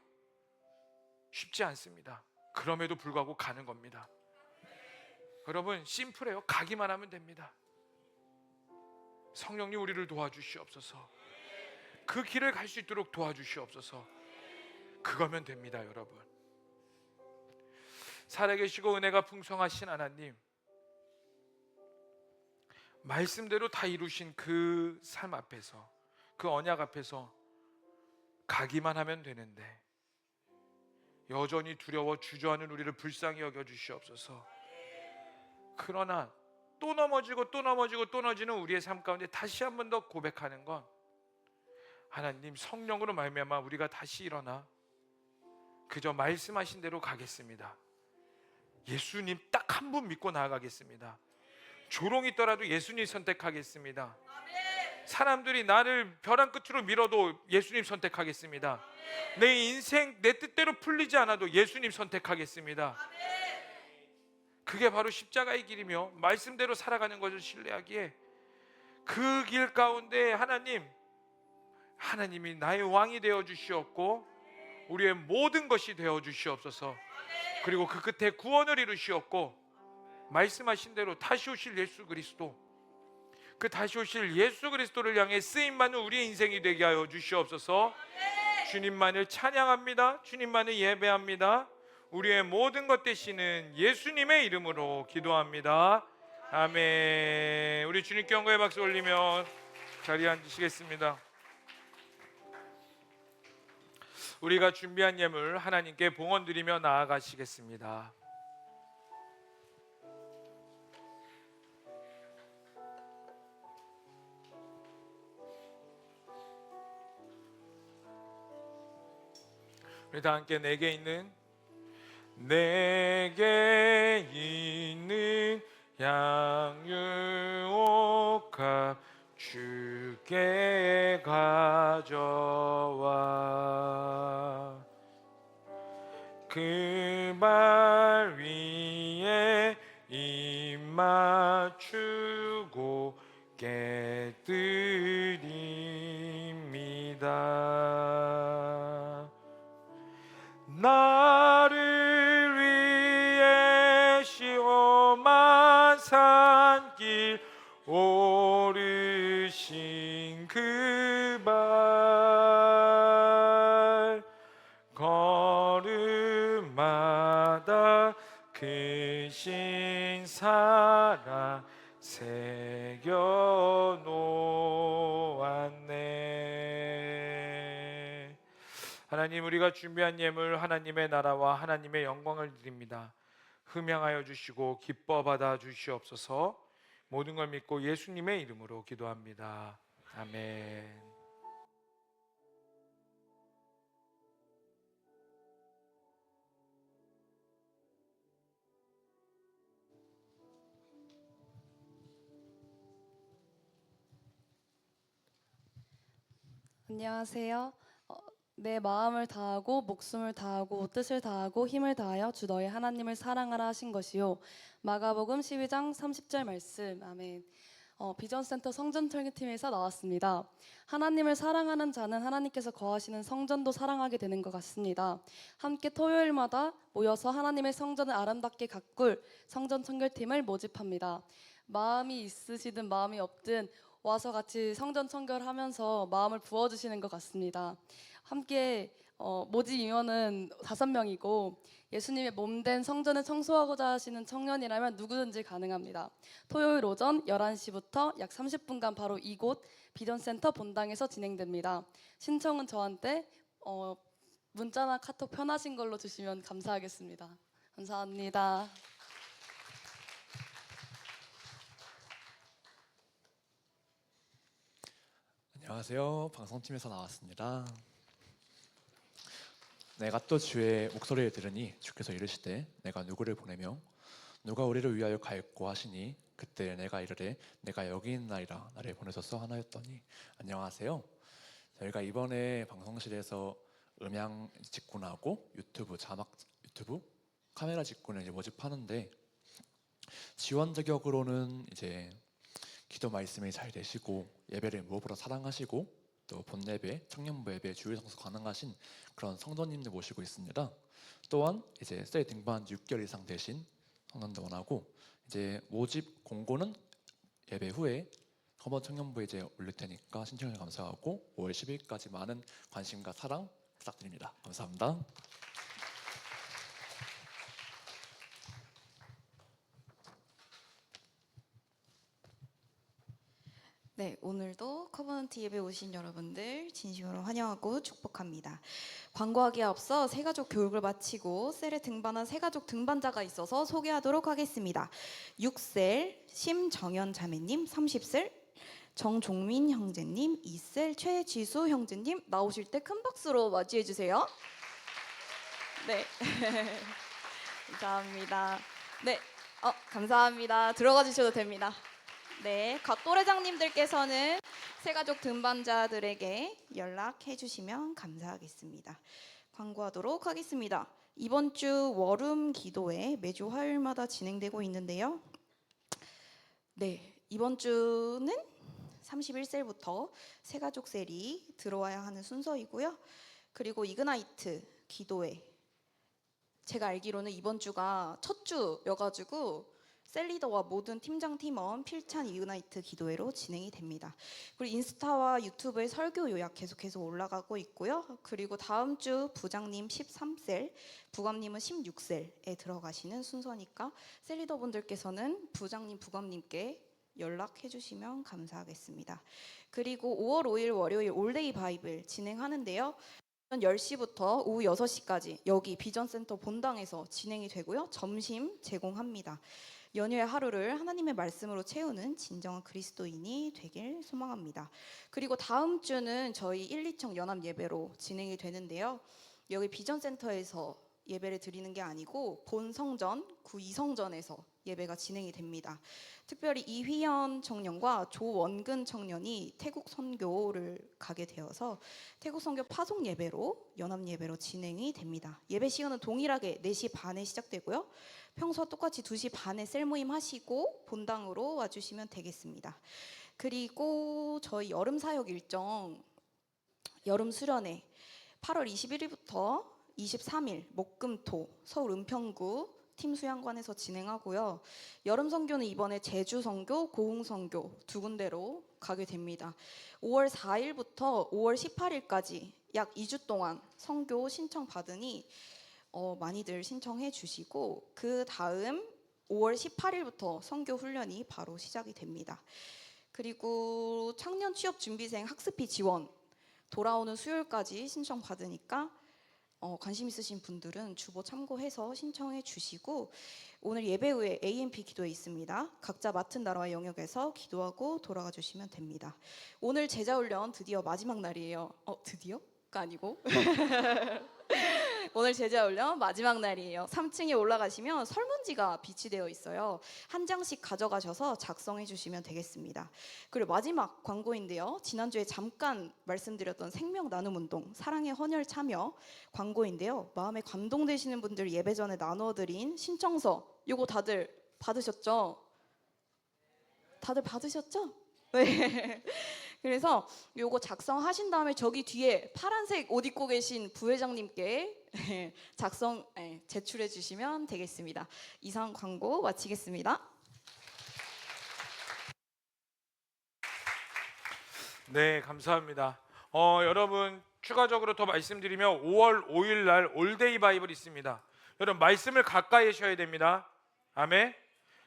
쉽지 않습니다. 그럼에도 불구하고 가는 겁니다. 여러분, 심플해요. 가기만 하면 됩니다. 성령님 우리를 도와주시옵소서. 그 길을 갈 수 있도록 도와주시옵소서. 그거면 됩니다, 여러분. 살아계시고 은혜가 풍성하신 하나님, 말씀대로 다 이루신 그 삶 앞에서, 그 언약 앞에서 가기만 하면 되는데 여전히 두려워 주저하는 우리를 불쌍히 여겨 주시옵소서. 그러나 또 넘어지고 또 넘어지고 또 넘어지는 우리의 삶 가운데 다시 한 번 더 고백하는 건, 하나님 성령으로 말미암아 우리가 다시 일어나 그저 말씀하신 대로 가겠습니다. 예수님 딱 한 분 믿고 나아가겠습니다. 조롱이 있더라도 예수님 선택하겠습니다. 사람들이 나를 벼랑 끝으로 밀어도 예수님 선택하겠습니다. 내 인생 내 뜻대로 풀리지 않아도 예수님 선택하겠습니다. 그게 바로 십자가의 길이며 말씀대로 살아가는 것을 신뢰하기에, 그 길 가운데 하나님이 나의 왕이 되어 주시옵고 우리의 모든 것이 되어 주시옵소서. 그리고 그 끝에 구원을 이루시옵고 말씀하신 대로 다시 오실 예수 그리스도, 그 다시 오실 예수 그리스도를 향해 쓰임받는 우리의 인생이 되게 하여 주시옵소서. 주님만을 찬양합니다. 주님만을 예배합니다. 우리의 모든 것 되시는 예수님의 이름으로 기도합니다. 아멘. 우리 주님께 영광의 박수 올리며 자리에 앉으시겠습니다. 우리가 준비한 예물 하나님께 봉헌 드리며 나아가시겠습니다. 우리 다 함께 내게 있는 양유옥합 주께 가져와 그 발 위에 입 맞추고 깨드립니다. 나를 위해 시험한 산길 오르신 그 발, 걸음마다 크신 사랑 새겨 놓았네. 하나님, 우리가 준비한 예물 하나님의 나라와 하나님의 영광을 드립니다. 흠양하여 주시고 기뻐 받아 주시옵소서. 모든 걸 믿고 예수님의 이름으로 기도합니다. 아멘. 안녕하세요. 내 마음을 다하고 목숨을 다하고 뜻을 다하고 힘을 다하여 주 너의 하나님을 사랑하라 하신 것이요. 마가복음 12장 30절 말씀. 아멘. 비전센터 성전설교팀에서 나왔습니다. 하나님을 사랑하는 자는 하나님께서 거하시는 성전도 사랑하게 되는 것 같습니다. 함께 토요일마다 모여서 하나님의 성전을 아름답게 가꿀 성전 청결팀을 모집합니다. 마음이 있으시든 마음이 없든 와서 같이 성전 청결하면서 마음을 부어주시는 것 같습니다. 함께 모집 인원은 5명이고 예수님의 몸된 성전을 청소하고자 하시는 청년이라면 누구든지 가능합니다. 토요일 오전 11시부터 약 30분간 바로 이곳 비전센터 본당에서 진행됩니다. 신청은 저한테 문자나 카톡 편하신 걸로 주시면 감사하겠습니다. 감사합니다. 안녕하세요. 방송팀에서 나왔습니다. 내가 또 주의 목소리를 들으니 주께서 이르시되 내가 누구를 보내며 누가 우리를 위하여 가겠고 하시니 그때 내가 이르되 내가 여기 있나이다 나를 보내소서 하나였더니. 안녕하세요. 저희가 이번에 방송실에서 음향 직군하고 유튜브 카메라 직군을 이제 모집하는데 지원 자격으로는 이제 기도 말씀이 잘 되시고 예배를 무엇보다 사랑하시고 또 본예배, 청년부 예배, 주일 성수 가능하신 그런 성도님들 모시고 있습니다. 또한 이제 셀 등반 6개월 이상 되신 성도님도 원하고 이제 모집 공고는 예배 후에 한번 청년부에 이제 올릴 테니까 신청해 감사하고 5월 10일까지 많은 관심과 사랑 부탁드립니다. 감사합니다. 네, 오늘도 커버넌트 예배 오신 여러분들 진심으로 환영하고 축복합니다. 광고하기에 앞서 새가족 교육을 마치고 셀에 등반한 새가족 등반자가 있어서 소개하도록 하겠습니다. 6셀 심정현 자매님, 30셀 정종민 형제님, 2셀 최지수 형제님 나오실 때 큰 박수로 맞이해 주세요. 네, 감사합니다. 네, 감사합니다. 들어가 주셔도 됩니다. 네, 각 또래장님들께서는 새가족 등반자들에게 연락해 주시면 감사하겠습니다. 광고하도록 하겠습니다. 이번 주 월음 기도회 매주 화요일마다 진행되고 있는데요. 네, 이번 주는 31셀부터 새가족 셀이 들어와야 하는 순서이고요. 그리고 이그나이트 기도회, 제가 알기로는 이번 주가 첫 주여가지고 셀리더와 모든 팀장 팀원 필찬 이그나이트 기도회로 진행이 됩니다. 그리고 인스타와 유튜브에 설교 요약 계속해서 올라가고 있고요. 그리고 다음 주 부장님 13셀, 부감님은 16셀에 들어가시는 순서니까 셀리더 분들께서는 부장님, 부감님께 연락해 주시면 감사하겠습니다. 그리고 5월 5일 월요일 올데이 바이블 진행하는데요. 10시부터 오후 6시까지 여기 비전센터 본당에서 진행이 되고요. 점심 제공합니다. 연휴의 하루를 하나님의 말씀으로 채우는 진정한 그리스도인이 되길 소망합니다. 그리고 다음 주는 저희 1, 2청 연합 예배로 진행이 되는데요. 여기 비전센터에서 예배를 드리는 게 아니고 본성전, 구이성전에서 예배가 진행이 됩니다. 특별히 이휘연 청년과 조원근 청년이 태국 선교를 가게 되어서 태국 선교 파송 예배로 연합 예배로 진행이 됩니다. 예배 시간은 동일하게 4시 반에 시작되고요. 평소와 똑같이 2시 반에 셀 모임 하시고 본당으로 와주시면 되겠습니다. 그리고 저희 여름 사역 일정, 여름 수련회 8월 21일부터 23일 목금토 서울 은평구 팀 수양관에서 진행하고요. 여름 선교는 이번에 제주 선교, 고흥 선교 2군데로 가게 됩니다. 5월 4일부터 5월 18일까지 약 2주 동안 선교 신청 받으니 많이들 신청해 주시고 그 다음 5월 18일부터 선교 훈련이 바로 시작이 됩니다. 그리고 청년 취업 준비생 학습비 지원 돌아오는 수요일까지 신청 받으니까 관심 있으신 분들은 주보 참고해서 신청해 주시고 오늘 예배 후에 AMP 기도회 있습니다. 각자 맡은 나라와 영역에서 기도하고 돌아가 주시면 됩니다. 오늘 제자훈련 드디어 마지막 날이에요. 드디어가 아니고 오늘 제자훈련 마지막 날이에요. 3층에 올라가시면 설문지가 비치되어 있어요. 한 장씩 가져가셔서 작성해 주시면 되겠습니다. 그리고 마지막 광고인데요. 지난주에 잠깐 말씀드렸던 생명 나눔 운동 사랑의 헌혈 참여 광고인데요. 마음에 감동되시는 분들 예배 전에 나눠드린 신청서 요거 다들 받으셨죠? 다들 받으셨죠? 네. 그래서 요거 작성하신 다음에 저기 뒤에 파란색 옷 입고 계신 부회장님께 제출해 주시면 되겠습니다. 이상 광고 마치겠습니다. 네, 감사합니다. 여러분 추가적으로 더 말씀드리면 5월 5일 날 올데이 바이블 있습니다. 여러분 말씀을 가까이 하셔야 됩니다. 아멘.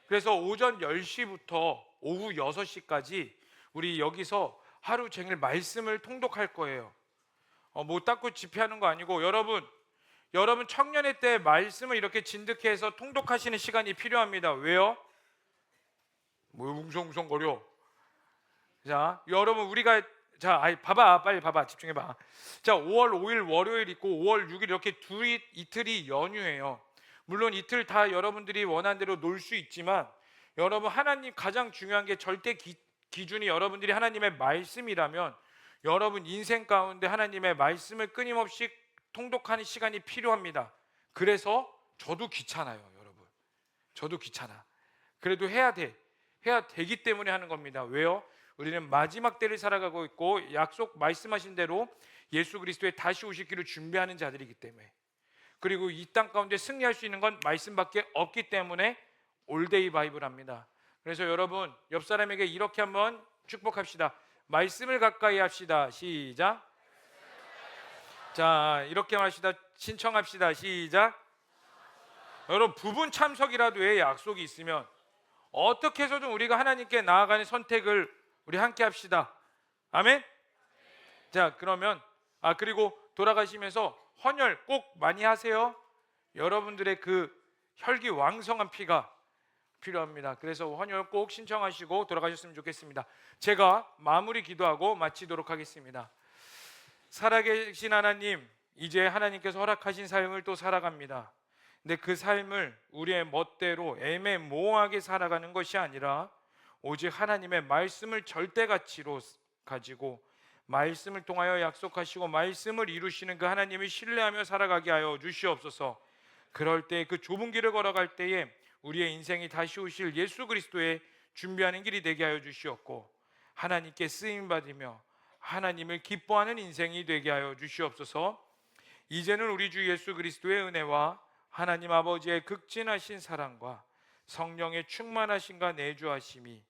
그래서 오전 10시부터 오후 6시까지 우리 여기서 하루 종일 말씀을 통독할 거예요. 못 닦고 집회하는 거 아니고 여러분 청년회 때 말씀을 이렇게 진득해서 통독하시는 시간이 필요합니다. 왜요? 뭐 웅성웅성거려. 자, 여러분 우리가 빨리 봐봐, 집중해봐. 자, 5월 5일 월요일 있고 5월 6일 이렇게 이틀이 연휴예요. 물론 이틀 다 여러분들이 원하는 대로 놀 수 있지만 여러분 하나님 가장 중요한 게 절대 기준이 여러분들이 하나님의 말씀이라면 여러분 인생 가운데 하나님의 말씀을 끊임없이 통독하는 시간이 필요합니다. 그래서 저도 귀찮아요, 여러분. 저도 귀찮아. 그래도 해야 돼. 해야 되기 때문에 하는 겁니다. 왜요? 우리는 마지막 때를 살아가고 있고 약속 말씀하신 대로 예수 그리스도의 다시 오실 길을 준비하는 자들이기 때문에, 그리고 이 땅 가운데 승리할 수 있는 건 말씀밖에 없기 때문에 올데이 바이블합니다. 그래서 여러분 옆 사람에게 이렇게 한번 축복합시다. 말씀을 가까이 합시다. 시작. 자, 이렇게 합시다. 신청합시다. 시작. 여러분 부분 참석이라도 의 약속이 있으면 어떻게 해서든 우리가 하나님께 나아가는 선택을 우리 함께 합시다. 아멘. 자, 그러면 그리고 돌아가시면서 헌혈 꼭 많이 하세요. 여러분들의 그 혈기왕성한 피가 필요합니다. 그래서 헌혈 꼭 신청하시고 돌아가셨으면 좋겠습니다. 제가 마무리 기도하고 마치도록 하겠습니다. 살아계신 하나님, 이제 하나님께서 허락하신 삶을 또 살아갑니다. 근데 그 삶을 우리의 멋대로 애매모호하게 살아가는 것이 아니라 오직 하나님의 말씀을 절대가치로 가지고 말씀을 통하여 약속하시고 말씀을 이루시는 그 하나님을 신뢰하며 살아가게 하여 주시옵소서. 그럴 때 그 좁은 길을 걸어갈 때에 우리의 인생이 다시 오실 예수 그리스도의 준비하는 길이 되게 하여 주시옵고, 하나님께 쓰임 받으며 하나님을 기뻐하는 인생이 되게 하여 주시옵소서. 이제는 우리 주 예수 그리스도의 은혜와 하나님 아버지의 극진하신 사랑과 성령의 충만하심과 내주하심이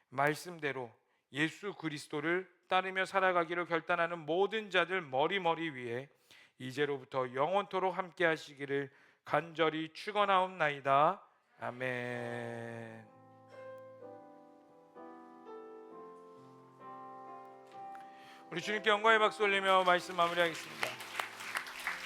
말씀대로 예수 그리스도를 따르며 살아가기로 결단하는 모든 자들 머리 위에 이제로부터 영원토록 함께 하시기를 간절히 축원하옵나이다. 아멘. 우리 주님께 영광의 박수 올리며 말씀 마무리하겠습니다.